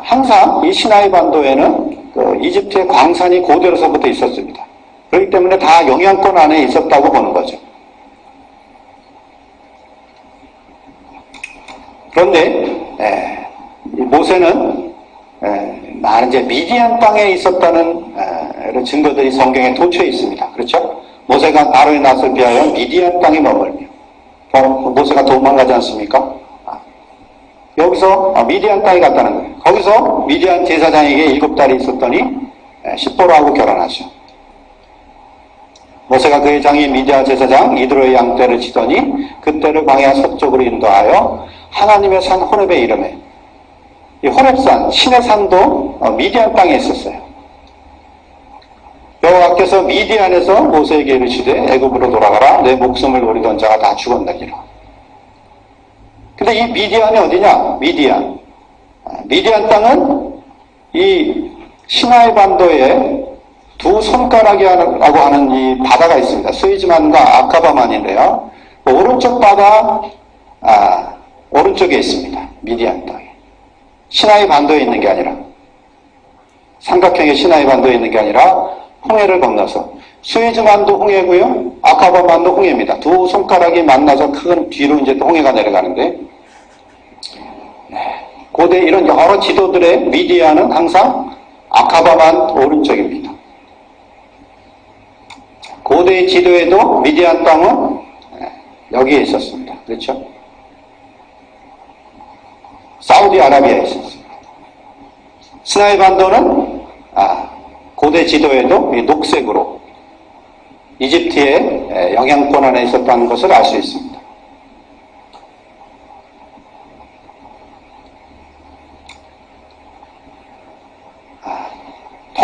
항상 이 시나이 반도에는 그 이집트의 광산이 고대로서부터 있었습니다. 그렇기 때문에 다 영향권 안에 있었다고 보는 거죠. 그런데 모세는 많은 이제 미디안 땅에 있었다는 이런 증거들이 성경에 도처에 있습니다. 그렇죠? 모세가 바로의 낯을 피하여 미디안 땅에 머물며 모세가 도망가지 않습니까? 여기서 미디안 땅에 갔다는 거예요. 거기서 미디안 제사장에게 7달이 있었더니 십보로하고 결혼하죠. 모세가 그의 장인 미디안 제사장 이드로의 양떼를 치더니 그떼를 광야 서쪽으로 인도하여 하나님의 산 호렙에 이르매, 이 호렙산, 신의 산도 미디안 땅에 있었어요. 여호와께서 미디안에서 모세에게 이르시되 애굽으로 돌아가라. 내 목숨을 노리던 자가 다 죽었느니라. 근데 이 미디안이 어디냐? 미디안. 미디안 땅은 이 시나이 반도에 두 손가락이라고 하는 이 바다가 있습니다. 스위즈만과 아카바만인데요. 오른쪽 바다, 오른쪽에 있습니다. 미디안 땅에. 시나이 반도에 있는 게 아니라, 삼각형의 시나이 반도에 있는 게 아니라 홍해를 건너서 스위즈만도 홍해고요. 아카바만도 홍해입니다. 두 손가락이 만나서 큰 뒤로 이제 또 홍해가 내려가는데, 고대 이런 여러 지도들의 미디안은 항상 아카바만 오른쪽입니다. 고대의 지도에도 미디안 땅은 여기에 있었습니다. 그렇죠? 사우디아라비아에 있었습니다. 시나이 반도는 고대 지도에도 녹색으로 이집트의 영향권 안에 있었다는 것을 알 수 있습니다.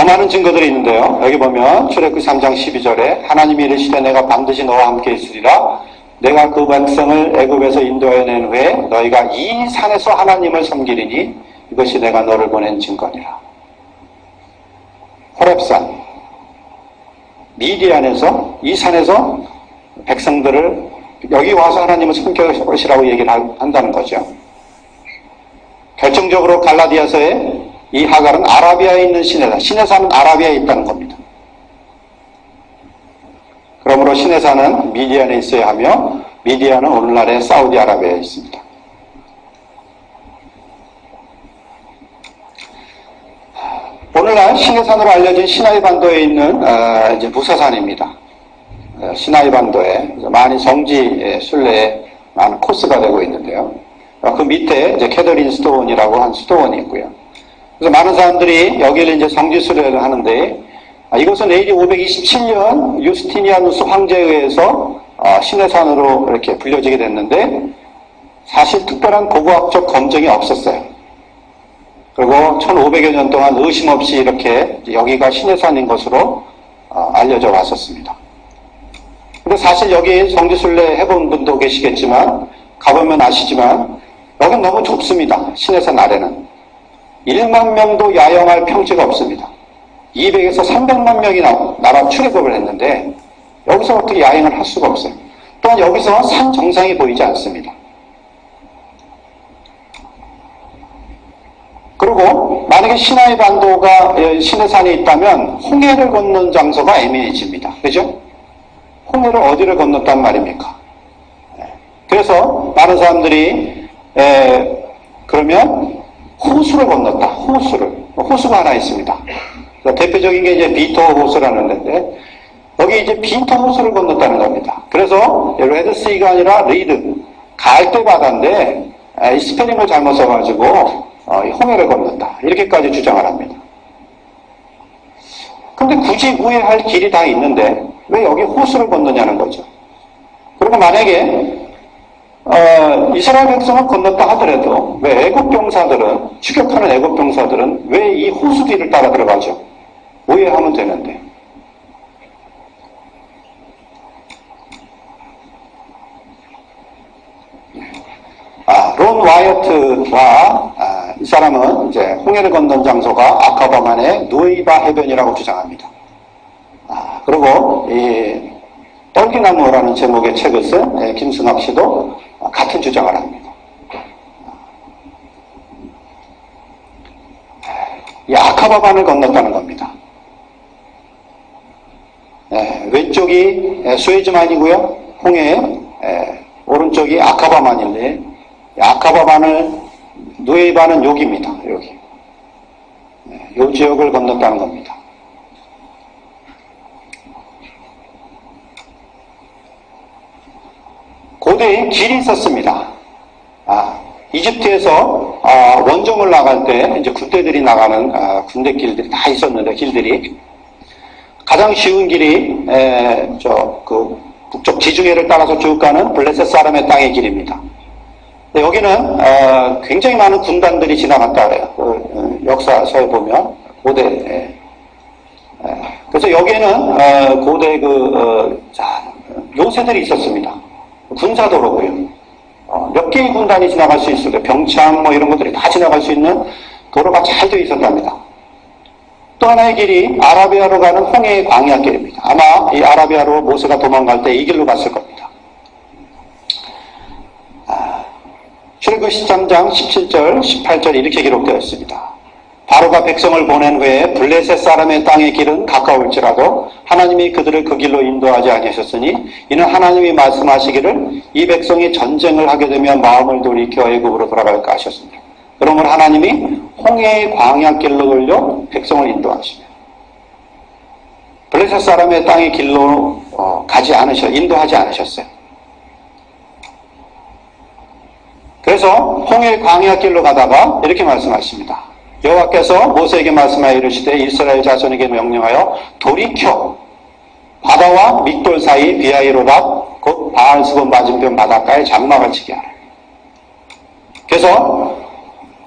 많은 증거들이 있는데요. 여기 보면 출애굽기 3장 12절에 하나님이 이르시되 내가 반드시 너와 함께 있으리라. 내가 그 백성을 애굽에서 인도하여 낸 후에 너희가 이 산에서 하나님을 섬기리니 이것이 내가 너를 보낸 증거니라. 호렙산, 미디안에서 이 산에서 백성들을 여기 와서 하나님을 섬길 것이라고 얘기를 한다는 거죠. 결정적으로 갈라디아서에 이 하갈은 아라비아에 있는 신의 산은 아라비아에 있다는 겁니다. 그러므로 신의 산은 미디안에 있어야 하며 미디안은 오늘날의 사우디아라비아에 있습니다. 오늘날 신의 산으로 알려진 시나이 반도에 있는 이제 무사산입니다. 시나이 반도에 많이 성지 순례에 많은 코스가 되고 있는데요. 그 밑에 이제 캐더린 스토원이라고 한 스토원이 있고요. 그래서 많은 사람들이 여기를 이제 성지 순례를 하는데 이것은 AD 527년 유스티니아누스 황제에 의해서 신의 산으로 이렇게 불려지게 됐는데 사실 특별한 고고학적 검증이 없었어요. 그리고 1500여 년 동안 의심 없이 이렇게 여기가 신의 산인 것으로 알려져 왔었습니다. 근데 사실 여기 성지순례 해본 분도 계시겠지만 가보면 아시지만 여긴 너무 좁습니다. 신의 산 아래는 1만 명도 야영할 평지가 없습니다. 200에서 300만 명이 나라 출애굽을 했는데 여기서 어떻게 야영을 할 수가 없어요. 또한 여기서 산 정상이 보이지 않습니다. 그리고 만약에 시나이 반도가 신의 산에 있다면 홍해를 건넌 장소가 애매해집니다. 그죠? 홍해를 어디를 건넜단 말입니까? 그래서 많은 사람들이 그러면 호수를 건넜다. 호수가 하나 있습니다. 대표적인 게 이제 비토 호수라는 데인데 여기 이제 비토 호수를 건넜다는 겁니다. 그래서 레드시가 아니라 리드 갈대 바다인데 이 스페링을 잘못 써가지고 홍해를 건넜다. 이렇게까지 주장을 합니다. 근데 굳이 우회할 길이 다 있는데 왜 여기 호수를 건너냐는 거죠. 그리고 만약에 이스라엘 백성을 건넜다 하더라도 왜 애국 병사들은 추격하는 애국 병사들은 왜 이 호수 뒤를 따라 들어가죠? 우회하면 되는데. 론 와이어트와 이 사람은 이제 홍해를 건넌 장소가 아카바만의 누에이바 해변이라고 주장합니다. 그리고 이 떨기나무라는 제목의 책을 쓴 김승학 씨도 같은 주장을 합니다. 이 아카바만을 건넜다는 겁니다. 왼쪽이 수에즈만이고요. 홍해 오른쪽이 아카바만인데 아카바만을 누에이바는 여기입니다. 여기. 이 지역을 건넜다는 겁니다. 고대에 길이 있었습니다. 이집트에서 원정을 나갈 때 이제 군대들이 나가는 군대 길들이 다 있었는데 길들이 가장 쉬운 길이 그 북쪽 지중해를 따라서 쭉 가는 블레셋 사람의 땅의 길입니다. 여기는 굉장히 많은 군단들이 지나갔다 그래요. 역사서에 보면 고대. 그래서 여기에는 고대 요새들이 있었습니다. 군사도로고요. 몇 개의 군단이 지나갈 수 있어요. 병창 이런 것들이 다 지나갈 수 있는 도로가 잘 되어 있었답니다. 또 하나의 길이 아라비아로 가는 홍해의 광야길입니다. 아마 이 아라비아로 모세가 도망갈 때 이 길로 갔을 겁니다. 출애굽기 13장 17절, 18절 이렇게 기록되어 있습니다. 바로가 백성을 보낸 후에 블레셋 사람의 땅의 길은 가까울지라도 하나님이 그들을 그 길로 인도하지 아니하셨으니 이는 하나님이 말씀하시기를 이 백성이 전쟁을 하게 되면 마음을 돌이켜 애굽으로 돌아갈까 하셨습니다. 그러므로 하나님이 홍해의 광야길로 돌려 백성을 인도하시며 블레셋 사람의 땅의 길로 인도하지 않으셨어요. 그래서 홍해 광야길로 가다가 이렇게 말씀하십니다. 여호와께서 모세에게 말씀하여 이르시되 이스라엘 자손에게 명령하여 돌이켜 바다와 믹돌 사이 비하이로답 곧 바알스본 맞은편 바닷가에 장막을 치게 하라. 그래서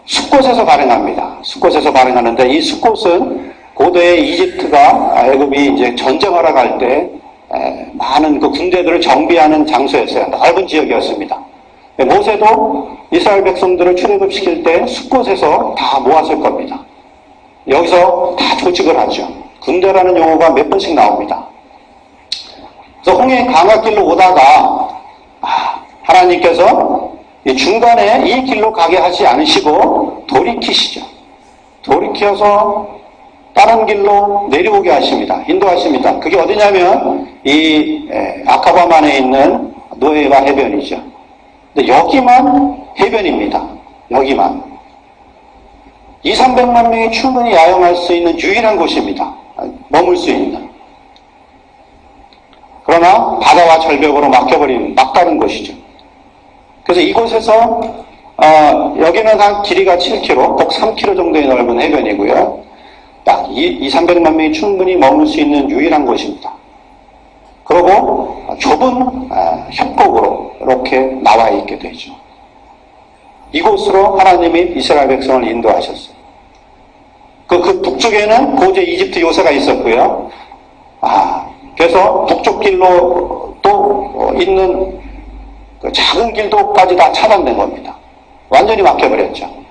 숫곳에서 발행합니다. 숫곳에서 발행하는데 이 숫곳은 고대 이집트가 애굽이 이제 전쟁하러 갈 때 많은 그 군대들을 정비하는 장소였어요. 넓은 지역이었습니다. 모세도 이스라엘 백성들을 출애굽시킬 때 숲곳에서 다 모았을 겁니다. 여기서 다 조직을 하죠. 군대라는 용어가 몇 번씩 나옵니다. 그래서 홍해 강화길로 오다가 하나님께서 이 중간에 이 길로 가게 하지 않으시고 돌이키시죠. 돌이켜서 다른 길로 내려오게 하십니다. 인도하십니다. 그게 어디냐면 이 아카바만에 있는 노예와 해변이죠. 근데 여기만 해변입니다. 여기만. 200~300만 명이 충분히 야영할 수 있는 유일한 곳입니다. 머물 수 있는. 그러나 바다와 절벽으로 막혀버린 막다른 곳이죠. 그래서 이곳에서 여기는 한 길이가 7km, 꼭 3km 정도의 넓은 해변이고요. 딱 200~300만 명이 충분히 머물 수 있는 유일한 곳입니다. 그리고 좁은 협곡으로 이렇게 나와 있게 되죠. 이곳으로 하나님이 이스라엘 백성을 인도하셨어요. 그 북쪽에는 고대 이집트 요새가 있었고요. 그래서 북쪽 길로 또 있는 그 작은 길도까지 다 차단된 겁니다. 완전히 막혀버렸죠.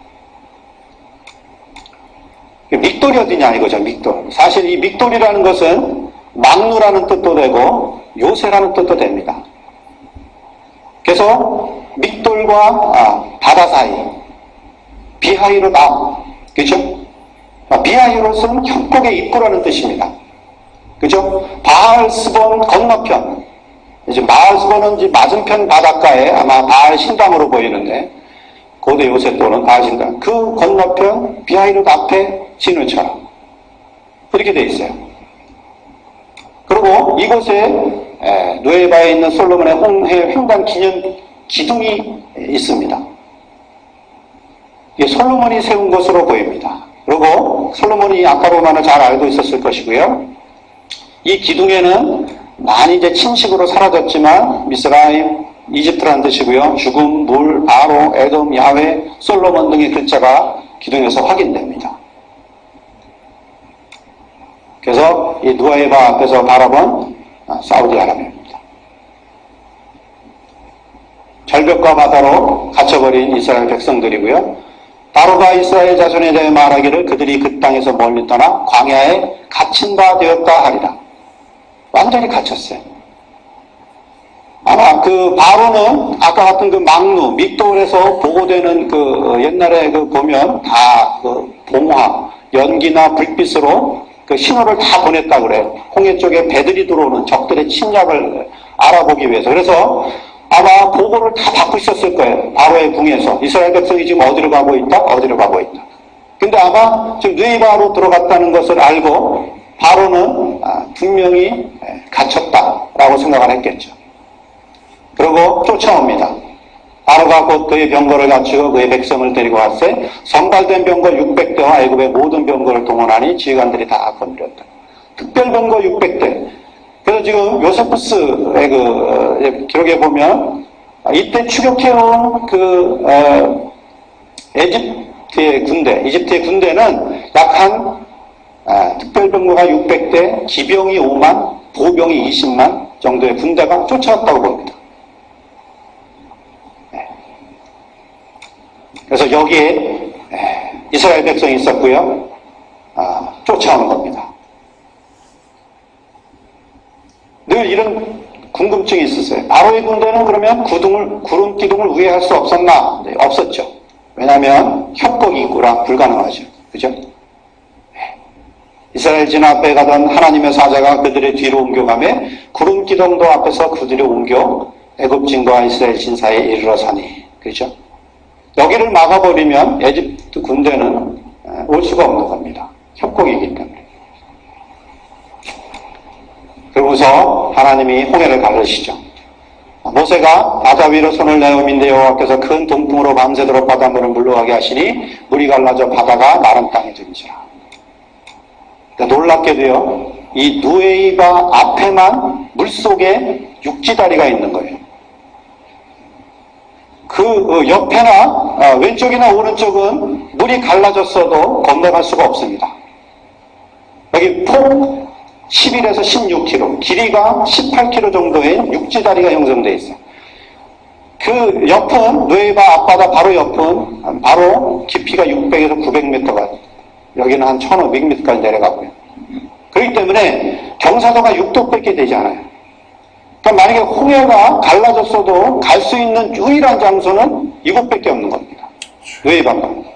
믹돌이 어디냐 이거죠. 믹돌. 사실 이 믹돌이라는 것은 막루라는 뜻도 되고 요새라는 뜻도 됩니다. 그래서 믹돌과 바다 사이 비하이롯 그죠? 비하이롯은 협곡의 입구라는 뜻입니다. 그죠? 바알스본 건너편, 이제 바알스본은 이제 맞은편 바닷가에 아마 바알 신당으로 보이는데 고대 요새 또는 바알 신당 그 건너편 비하이롯 앞에 진우처럼 그렇게 돼 있어요. 그리고 이곳에 누에바에 있는 솔로몬의 홍해 횡단 기념 기둥이 있습니다. 이게 솔로몬이 세운 것으로 보입니다. 그리고 솔로몬이 아카로만을 잘 알고 있었을 것이고요. 이 기둥에는 많이 이제 침식으로 사라졌지만 미스라임, 이집트라는 뜻이고요. 죽음, 물, 바로, 에돔, 야훼, 솔로몬 등의 글자가 기둥에서 확인됩니다. 그래서 이 누에바 앞에서 바라본 사우디아라비아입니다. 절벽과 바다로 갇혀버린 이스라엘 백성들이고요. 바로가 이스라엘 자손에 대해 말하기를 그들이 그 땅에서 멀리 떠나 광야에 갇힌 바 되었다 하리라. 완전히 갇혔어요. 아마 그 바로는 아까 같은 그 막루, 믹돌에서 보고되는 그 옛날에 그 보면 다 그 봉화, 연기나 불빛으로 그 신호를 다 보냈다고 그래요. 홍해 쪽에 배들이 들어오는 적들의 침략을 알아보기 위해서. 그래서 아마 보고를 다 받고 있었을 거예요. 바로의 궁에서. 이스라엘 백성이 지금 어디로 가고 있다? 어디로 가고 있다. 근데 아마 지금 느이바로 들어갔다는 것을 알고 바로는 분명히 갇혔다라고 생각을 했겠죠. 그리고 쫓아옵니다. 바로가 곧 그의 병거를 갖추고 그의 백성을 데리고 왔을 선발된 병거 600대와 애굽의 모든 병거를 동원하니 지휘관들이 다 건드렸다. 특별 병거 600대. 그래서 지금 요세푸스의 그 기록에 보면 이때 추격해온 그 이집트의 군대는 약 한 특별병거가 600대, 기병이 5만, 보병이 20만 정도의 군대가 쫓아왔다고 봅니다. 그래서 여기에 이스라엘 백성이 있었고요. 쫓아오는 겁니다. 늘 이런 궁금증이 있었어요. 바로의 군대는 그러면 구름 기둥을 우회할 수 없었나? 네, 없었죠. 왜냐하면 협곡이 있고라 불가능하죠. 그죠? 이스라엘 진 앞에 가던 하나님의 사자가 그들의 뒤로 옮겨가며 구름 기둥도 앞에서 그들이 옮겨 애굽진과 이스라엘 진 사이에 이르러 사니. 그렇죠? 여기를 막아버리면 에집트 군대는 올 수가 없는 겁니다. 협곡이기 때문에. 그러고서 하나님이 홍해를 가르시죠. 모세가 바다 위로 손을 내어민데 여호와께서 큰 동풍으로 밤새도록 바닷물을 물러가게 하시니 물이 갈라져 바다가 마른 땅에 들지라. 그러니까 놀랍게도요. 이 누에이바 앞에만 물속에 육지다리가 있는 거예요. 그 옆에나 왼쪽이나 오른쪽은 물이 갈라졌어도 건너갈 수가 없습니다. 여기 폭 11에서 16km, 길이가 18km 정도의 육지다리가 형성되어 있어요. 그 옆은 누에바 앞바다 바로 옆은 바로 깊이가 600에서 900m가 여기는 한 1500m까지 내려가고요. 그렇기 때문에 경사도가 6도밖에 되지 않아요. 그러니까 만약에 홍해가 갈라졌어도 갈 수 있는 유일한 장소는 이곳밖에 없는 겁니다. 누에바만.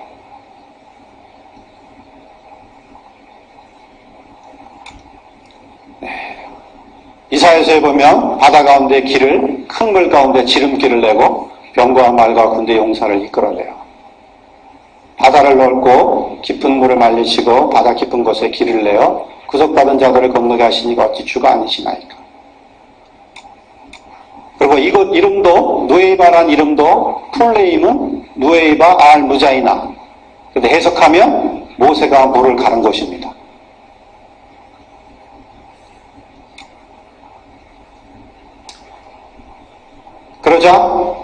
이사야서에 보면 바다 가운데 길을 큰 물 가운데 지름길을 내고 병과 말과 군대 용사를 이끌어내요. 바다를 넓고 깊은 물을 말리시고 바다 깊은 곳에 길을 내어 구속받은 자들을 건너게 하시니가 어찌 주가 아니시나이까. 그리고 이곳 이름도 누에바란 이름도 풀네임은 누에바 알 무자이나. 근데 해석하면 모세가 물을 가른 곳입니다. 그러자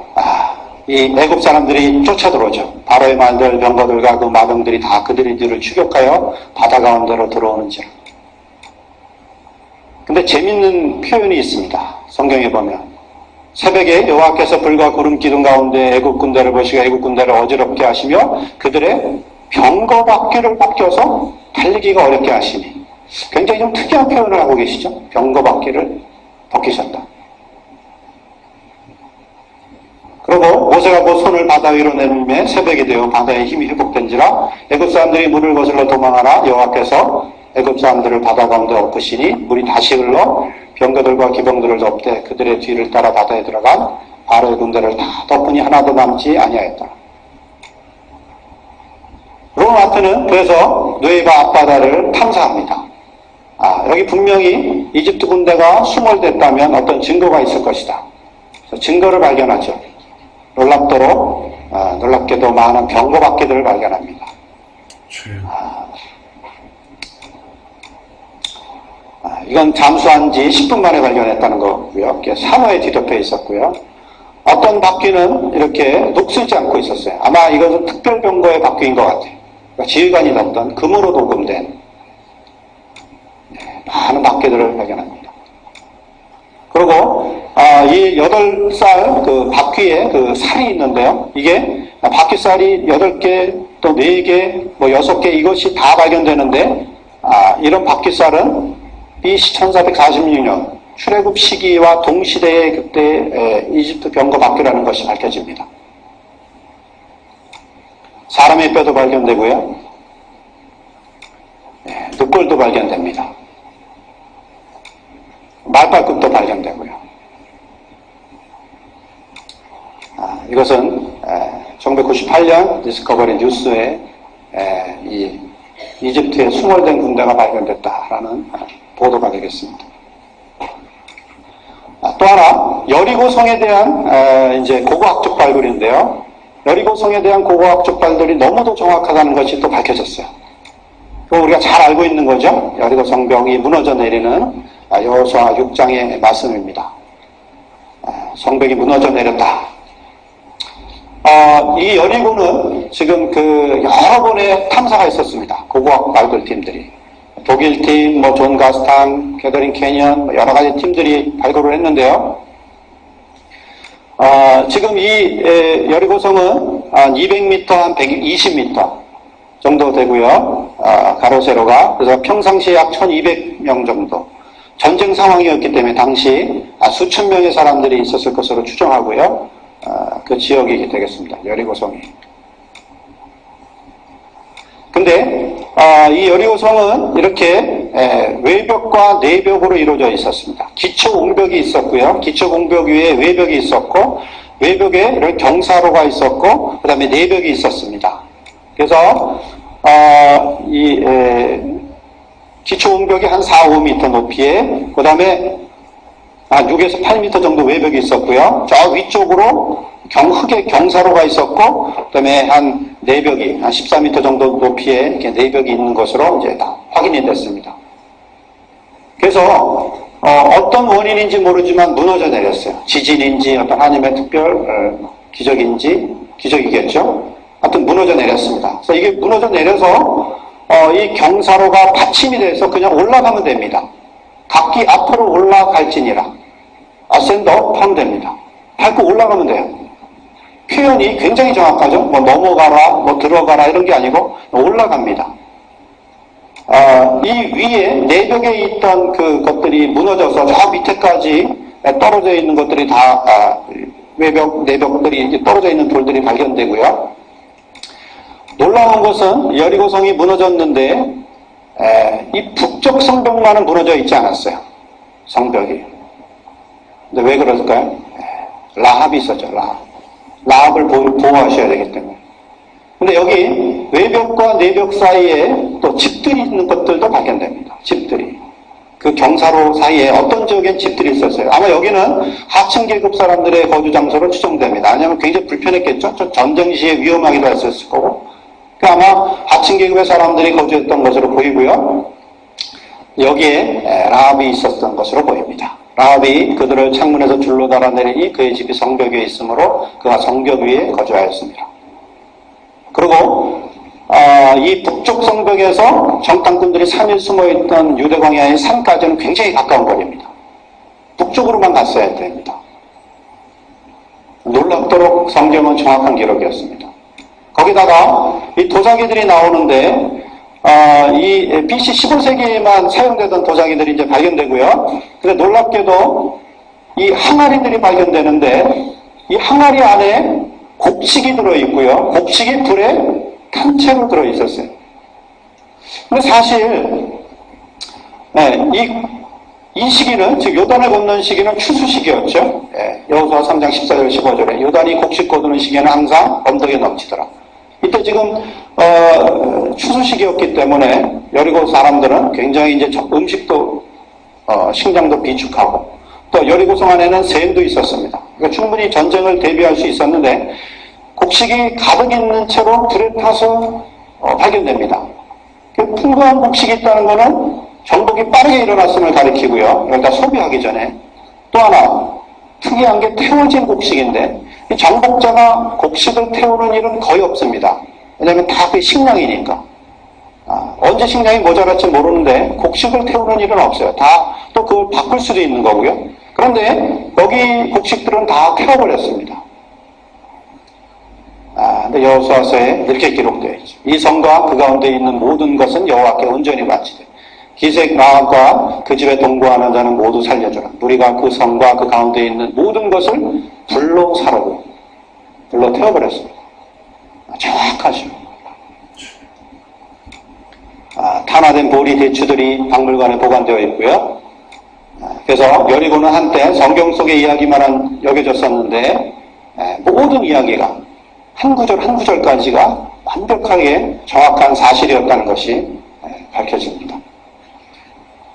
이 애굽 사람들이 쫓아들어오죠. 바로의 말들, 병거들과 그 마병들이 다 그들의 뒤를 추격하여 바다 가운데로 들어오는지라. 근데 재밌는 표현이 있습니다. 성경에 보면 새벽에 여호와께서 불과 구름 기둥 가운데 애굽 군대를 보시고 애굽 군대를 어지럽게 하시며 그들의 병거 바퀴를 벗겨서 달리기가 어렵게 하시니. 굉장히 좀 특이한 표현을 하고 계시죠. 병거 바퀴를 벗기셨다. 그리고 모세가 그 손을 바다 위로 내밀매 새벽이 되어 바다의 힘이 회복된지라 애굽 사람들이 물을 거슬러 도망하나 여호와께서 애굽 사람들을 바다 가운데 엎으시니 물이 다시 흘러 병거들과 기병들을 덮되 그들의 뒤를 따라 바다에 들어간 바로의 군대를 다 덮으니 하나도 남지 아니하였다. 로마트는 그래서 누에바 앞바다를 탐사합니다. 여기 분명히 이집트 군대가 수몰됐다면 어떤 증거가 있을 것이다. 그래서 증거를 발견하죠. 놀랍게도 많은 병거 바퀴들을 발견합니다. 이건 잠수한 지 10분 만에 발견했다는 거고요. 산호에 뒤덮여 있었고요. 어떤 바퀴는 이렇게 녹슬지 않고 있었어요. 아마 이것은 특별 병거의 바퀴인 것 같아요. 그러니까 지휘관이 덮던 금으로 도금된 많은 바퀴들을 발견합니다. 그리고 이 8살 그 바퀴에 그 살이 있는데요. 이게 바퀴살이 8개 또 4개 뭐 6개 이것이 다 발견되는데 이런 바퀴살은 BC 1446년 출애굽 시기와 동시대의 그때 이집트 병거 바퀴라는 것이 밝혀집니다. 사람의 뼈도 발견되고요. 늑골도 발견됩니다. 말발굽도 발견되고요. 이것은 1998년 디스커버리 뉴스에 이 이집트에 수몰된 군대가 발견됐다라는 보도가 되겠습니다. 또 하나 여리고성에 대한 이제 고고학적 발굴인데요. 여리고성에 대한 고고학적 발굴이 너무도 정확하다는 것이 또 밝혀졌어요. 우리가 잘 알고 있는 거죠. 여리고 성벽이 무너져 내리는 여호수아 6장의 말씀입니다. 성벽이 무너져 내렸다. 이 여리고는 지금 그 여러 번의 탐사가 있었습니다. 고고학 발굴팀들이. 독일 팀, 존 가스탕, 게더링 캐니언, 여러 가지 팀들이 발굴을 했는데요. 지금 이 여리고성은 한 200m, 한 120m 정도 되고요. 가로 세로가. 그래서 평상시에 약 1200명 정도. 전쟁 상황이었기 때문에 당시 수천 명의 사람들이 있었을 것으로 추정하고요. 그 지역이 되겠습니다. 여리고성이. 근데 이 여리고성은 이렇게 외벽과 내벽으로 이루어져 있었습니다. 기초 공벽이 있었고요. 기초 공벽 위에 외벽이 있었고 외벽에 이렇게 경사로가 있었고 그 다음에 내벽이 있었습니다. 그래서 이 기초 공벽이 한 4, 5m 높이에 그 다음에 6에서 8m 정도 외벽이 있었고요. 저 위쪽으로 흙의 경사로가 있었고, 그 다음에 한 내벽이, 한 14m 정도 높이에 이렇게 내벽이 있는 것으로 이제 다 확인이 됐습니다. 그래서, 어떤 원인인지 모르지만 무너져 내렸어요. 지진인지 어떤 하나님의 특별 기적인지, 기적이겠죠? 하여튼 무너져 내렸습니다. 그래서 이게 무너져 내려서, 이 경사로가 받침이 돼서 그냥 올라가면 됩니다. 각기 앞으로 올라갈지니라. ascend 하면 됩니다. 밟고 올라가면 돼요. 표현이 굉장히 정확하죠. 뭐 넘어가라, 뭐 들어가라 이런 게 아니고 올라갑니다. 이 위에 내벽에 있던 그것들이 무너져서 저 밑에까지 떨어져 있는 것들이 다 외벽, 내벽들이 이제 떨어져 있는 돌들이 발견되고요. 놀라운 것은 여리고성이 무너졌는데 이 북쪽 성벽만은 무너져 있지 않았어요. 성벽이. 근데 왜 그럴까요? 라합이 있었죠. 라합을 보호하셔야 되기 때문에. 근데 여기 외벽과 내벽 사이에 또 집들이 있는 것들도 발견됩니다. 집들이. 그 경사로 사이에 어떤 지역엔 집들이 있었어요. 아마 여기는 하층 계급 사람들의 거주 장소로 추정됩니다. 왜냐하면 굉장히 불편했겠죠. 전쟁 시에 위험하기도 했었을 거고. 그러니까 아마 하층 계급의 사람들이 거주했던 것으로 보이고요. 여기에 라합이 있었던 것으로 보입니다. 라합이 그들을 창문에서 줄로 달아내리니 그의 집이 성벽 위에 있으므로 그가 성벽 위에 거주하였습니다. 그리고 이 북쪽 성벽에서 정탐꾼들이 3일 숨어있던 유대 광야의 산까지는 굉장히 가까운 거리입니다. 북쪽으로만 갔어야 됩니다. 놀랍도록 성경은 정확한 기록이었습니다. 거기다가 이 도자기들이 나오는데 이 BC 15세기에만 사용되던 도자기들이 이제 발견되고요. 근데 놀랍게도 이 항아리들이 발견되는데 이 항아리 안에 곡식이 들어있고요. 곡식이 불에 탄 채로 들어있었어요. 근데 사실 이 시기는, 즉 요단을 건너는 시기는 추수 시기였죠. 여호수아 3장 14절 15절에 요단이 곡식 거두는 시기에는 항상 언덕에 넘치더라. 이때 지금 추수 시기였기 때문에 여리고 사람들은 굉장히 이제 음식도 식량도 비축하고 또 여리고성 안에는 샘도 있었습니다. 그러니까 충분히 전쟁을 대비할 수 있었는데 곡식이 가득 있는 채로 불에 타서 발견됩니다. 풍부한 곡식이 있다는 것은 정복이 빠르게 일어났음을 가리키고요. 여기다 소비하기 전에 또 하나 특이한 게 태워진 곡식인데 이 정복자가 곡식을 태우는 일은 거의 없습니다. 왜냐하면 다 그 식량이니까. 언제 식량이 모자랄지 모르는데 곡식을 태우는 일은 없어요. 다 또 그걸 바꿀 수도 있는 거고요. 그런데 여기 곡식들은 다 태워버렸습니다. 근데 여호수아서에 이렇게 기록되어 있죠. 이 성과 그 가운데 있는 모든 것은 여호와께 온전히 바치되 기색 라합과 그 집에 동거하는 자는 모두 살려주라. 우리가 그 성과 그 가운데 있는 모든 것을 불로 사르고 불로 태워버렸습니다. 정확하죠. 탄화된 보리 대추들이 박물관에 보관되어 있고요. 그래서 여리고는 한때 성경 속의 이야기만 여겨졌었는데 모든 이야기가 한 구절 한 구절까지가 완벽하게 정확한 사실이었다는 것이 밝혀집니다.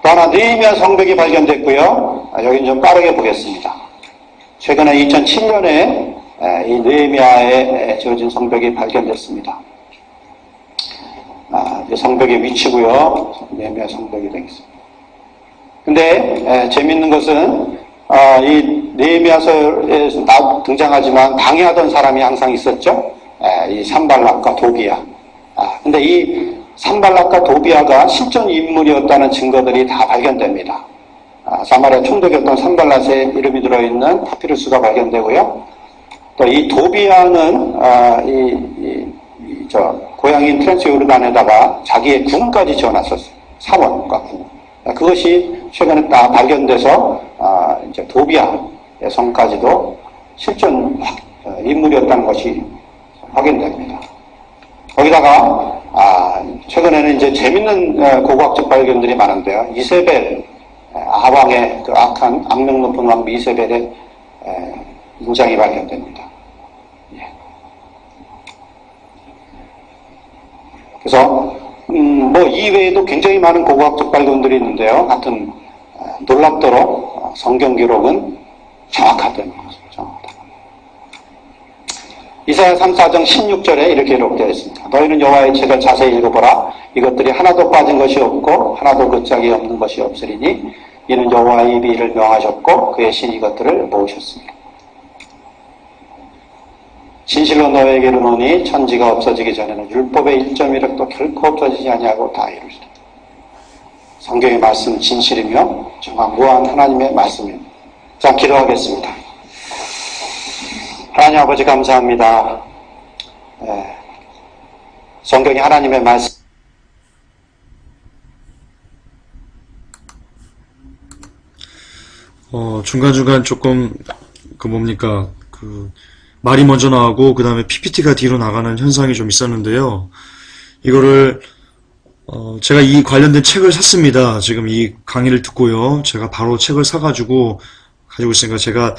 또 하나 느헤미야 성벽이 발견됐고요. 여기는 좀 빠르게 보겠습니다. 최근에 2007년에 이 느헤미야에 지어진 성벽이 발견됐습니다. 성벽의 위치고요. 느헤미야 성벽이 되겠습니다. 근데 재미있는 것은 이 느헤미야서에 등장하지만 방해하던 사람이 항상 있었죠. 이 산발락과 도비야. 근데 이 산발락과 도비야가 실존 인물이었다는 증거들이 다 발견됩니다. 사마리아 총독이었던 산발락의 이름이 들어있는 파피루스가 발견되고요. 또 이 도비야는 고향인 트랜스 요르단에다가 자기의 궁까지 지어놨었어요. 사원과 궁. 그것이 최근에 다 발견돼서 이제 도비야의 성까지도 실존 인물이었다는 것이 확인됩니다. 거기다가 최근에는 이제 재밌는 고고학적 발견들이 많은데요. 이세벨 아방의 그 악한 악명 높은 왕비 이세벨의 인장이 발견됩니다. 그래서 뭐 이외에도 굉장히 많은 고고학적 발견들이 있는데요. 하여튼 놀랍도록 성경 기록은 정확하다는 거죠. 정확하다. 이사야 34장 16절에 이렇게 기록되어 있습니다. 너희는 여호와의 책을 자세히 읽어보라. 이것들이 하나도 빠진 것이 없고 하나도 그 짝이 없는 것이 없으리니 이는 여호와의 입이 이를 명하셨고 그의 신이 이것들을 모으셨습니다. 진실로 너에게 이르노니 천지가 없어지기 전에는 율법의 1.1획도 결코 없어지지 아니하고 다 이루리라. 성경의 말씀 진실이며 정확무한 하나님의 말씀입니다. 자, 기도하겠습니다. 하나님 아버지 감사합니다. 성경이 하나님의 말씀 중간중간 조금 말이 먼저 나가고 그 다음에 PPT가 뒤로 나가는 현상이 좀 있었는데요. 이거를 제가 이 관련된 책을 샀습니다. 지금 이 강의를 듣고요. 제가 바로 책을 사가지고 가지고 있으니까 제가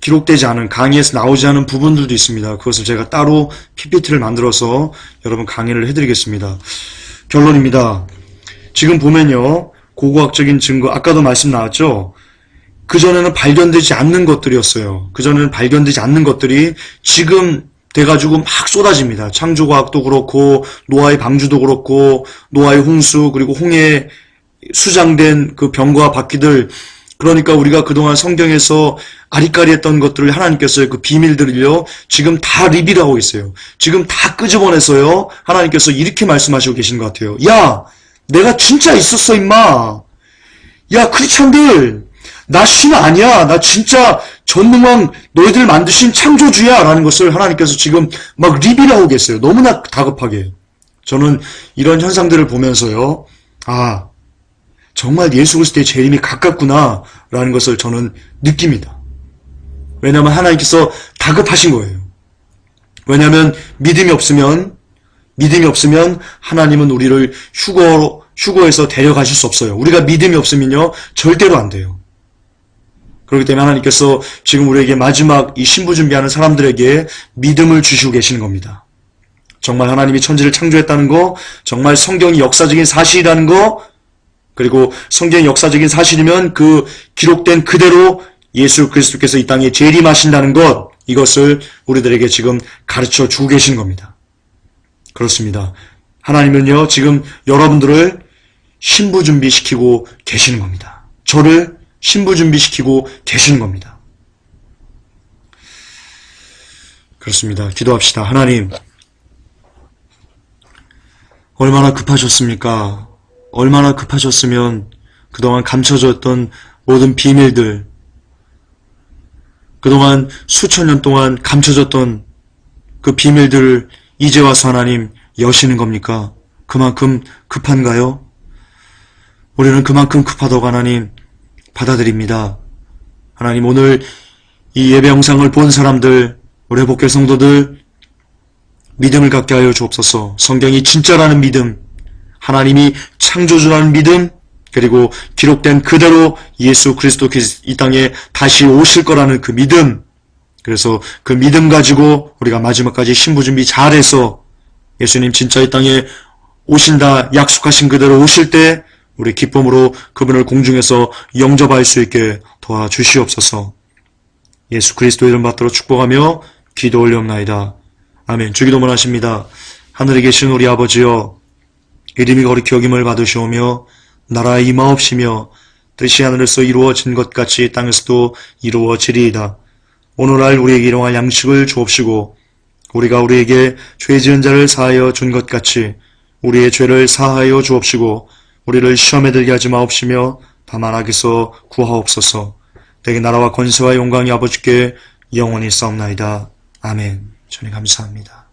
기록되지 않은, 강의에서 나오지 않은 부분들도 있습니다. 그것을 제가 따로 PPT를 만들어서 여러분 강의를 해드리겠습니다. 결론입니다. 지금 보면요, 고고학적인 증거, 아까도 말씀 나왔죠? 그전에는 발견되지 않는 것들이었어요. 그전에는 발견되지 않는 것들이 지금 돼가지고 막 쏟아집니다. 창조과학도 그렇고, 노아의 방주도 그렇고, 노아의 홍수, 그리고 홍해에 수장된 그 병과 바퀴들, 그러니까 우리가 그동안 성경에서 아리까리했던 것들을 하나님께서 그 비밀들을요, 지금 다 리빌하고 있어요. 지금 다 끄집어내서요, 하나님께서 이렇게 말씀하시고 계신 것 같아요. 야, 내가 진짜 있었어, 임마. 야, 크리스찬들, 나 신 아니야. 나 진짜 전능왕 너희들 만드신 창조주야. 라는 것을 하나님께서 지금 막 리빌하고 계세요. 너무나 다급하게. 저는 이런 현상들을 보면서요, 아, 정말 예수 그리스도의 재림이 가깝구나 라는 것을 저는 느낍니다. 왜냐하면 하나님께서 다급하신 거예요. 왜냐하면 믿음이 없으면 하나님은 우리를 휴거에서 데려가실 수 없어요. 우리가 믿음이 없으면요, 절대로 안 돼요. 그렇기 때문에 하나님께서 지금 우리에게 마지막 이 신부 준비하는 사람들에게 믿음을 주시고 계시는 겁니다. 정말 하나님이 천지를 창조했다는 거, 정말 성경이 역사적인 사실이라는 거, 그리고 성경이 역사적인 사실이면 그 기록된 그대로 예수 그리스도께서 이 땅에 재림하신다는 것, 이것을 우리들에게 지금 가르쳐 주고 계시는 겁니다. 그렇습니다. 하나님은요, 지금 여러분들을 신부 준비시키고 계시는 겁니다. 저를 신부 준비시키고 계시는 겁니다. 그렇습니다. 기도합시다. 하나님, 얼마나 급하셨습니까? 얼마나 급하셨으면 그동안 감춰졌던 모든 비밀들, 그동안 수천 년 동안 감춰졌던 그 비밀들을 이제 와서 하나님 여시는 겁니까? 그만큼 급한가요? 우리는 그만큼 급하다고 하나님 받아들입니다. 하나님, 오늘 이 예배 영상을 본 사람들, 우리 회복교 성도들 믿음을 갖게 하여 주옵소서. 성경이 진짜라는 믿음, 하나님이 창조주라는 믿음, 그리고 기록된 그대로 예수 그리스도께서 이 땅에 다시 오실 거라는 그 믿음, 그래서 그 믿음 가지고 우리가 마지막까지 신부 준비 잘해서 예수님 진짜 이 땅에 오신다 약속하신 그대로 오실 때 우리 기쁨으로 그분을 공중에서 영접할 수 있게 도와주시옵소서. 예수 그리스도 이름 받들어 축복하며 기도 올려옵나이다. 아멘. 주기도문 하십니다. 하늘에 계신 우리 아버지여, 이름이 거룩히 여김을 받으시오며 나라에 임하옵시며 뜻이 하늘에서 이루어진 것 같이 땅에서도 이루어지리이다. 오늘날 우리에게 일용할 양식을 주옵시고 우리가 우리에게 죄 지은 자를 사하여 준 것 같이 우리의 죄를 사하여 주옵시고 우리를 시험에 들게 하지 마옵시며 다만 악에서 구하옵소서. 내게 나라와 권세와 영광이 아버지께 영원히 싸움나이다. 아멘. 주님 감사합니다.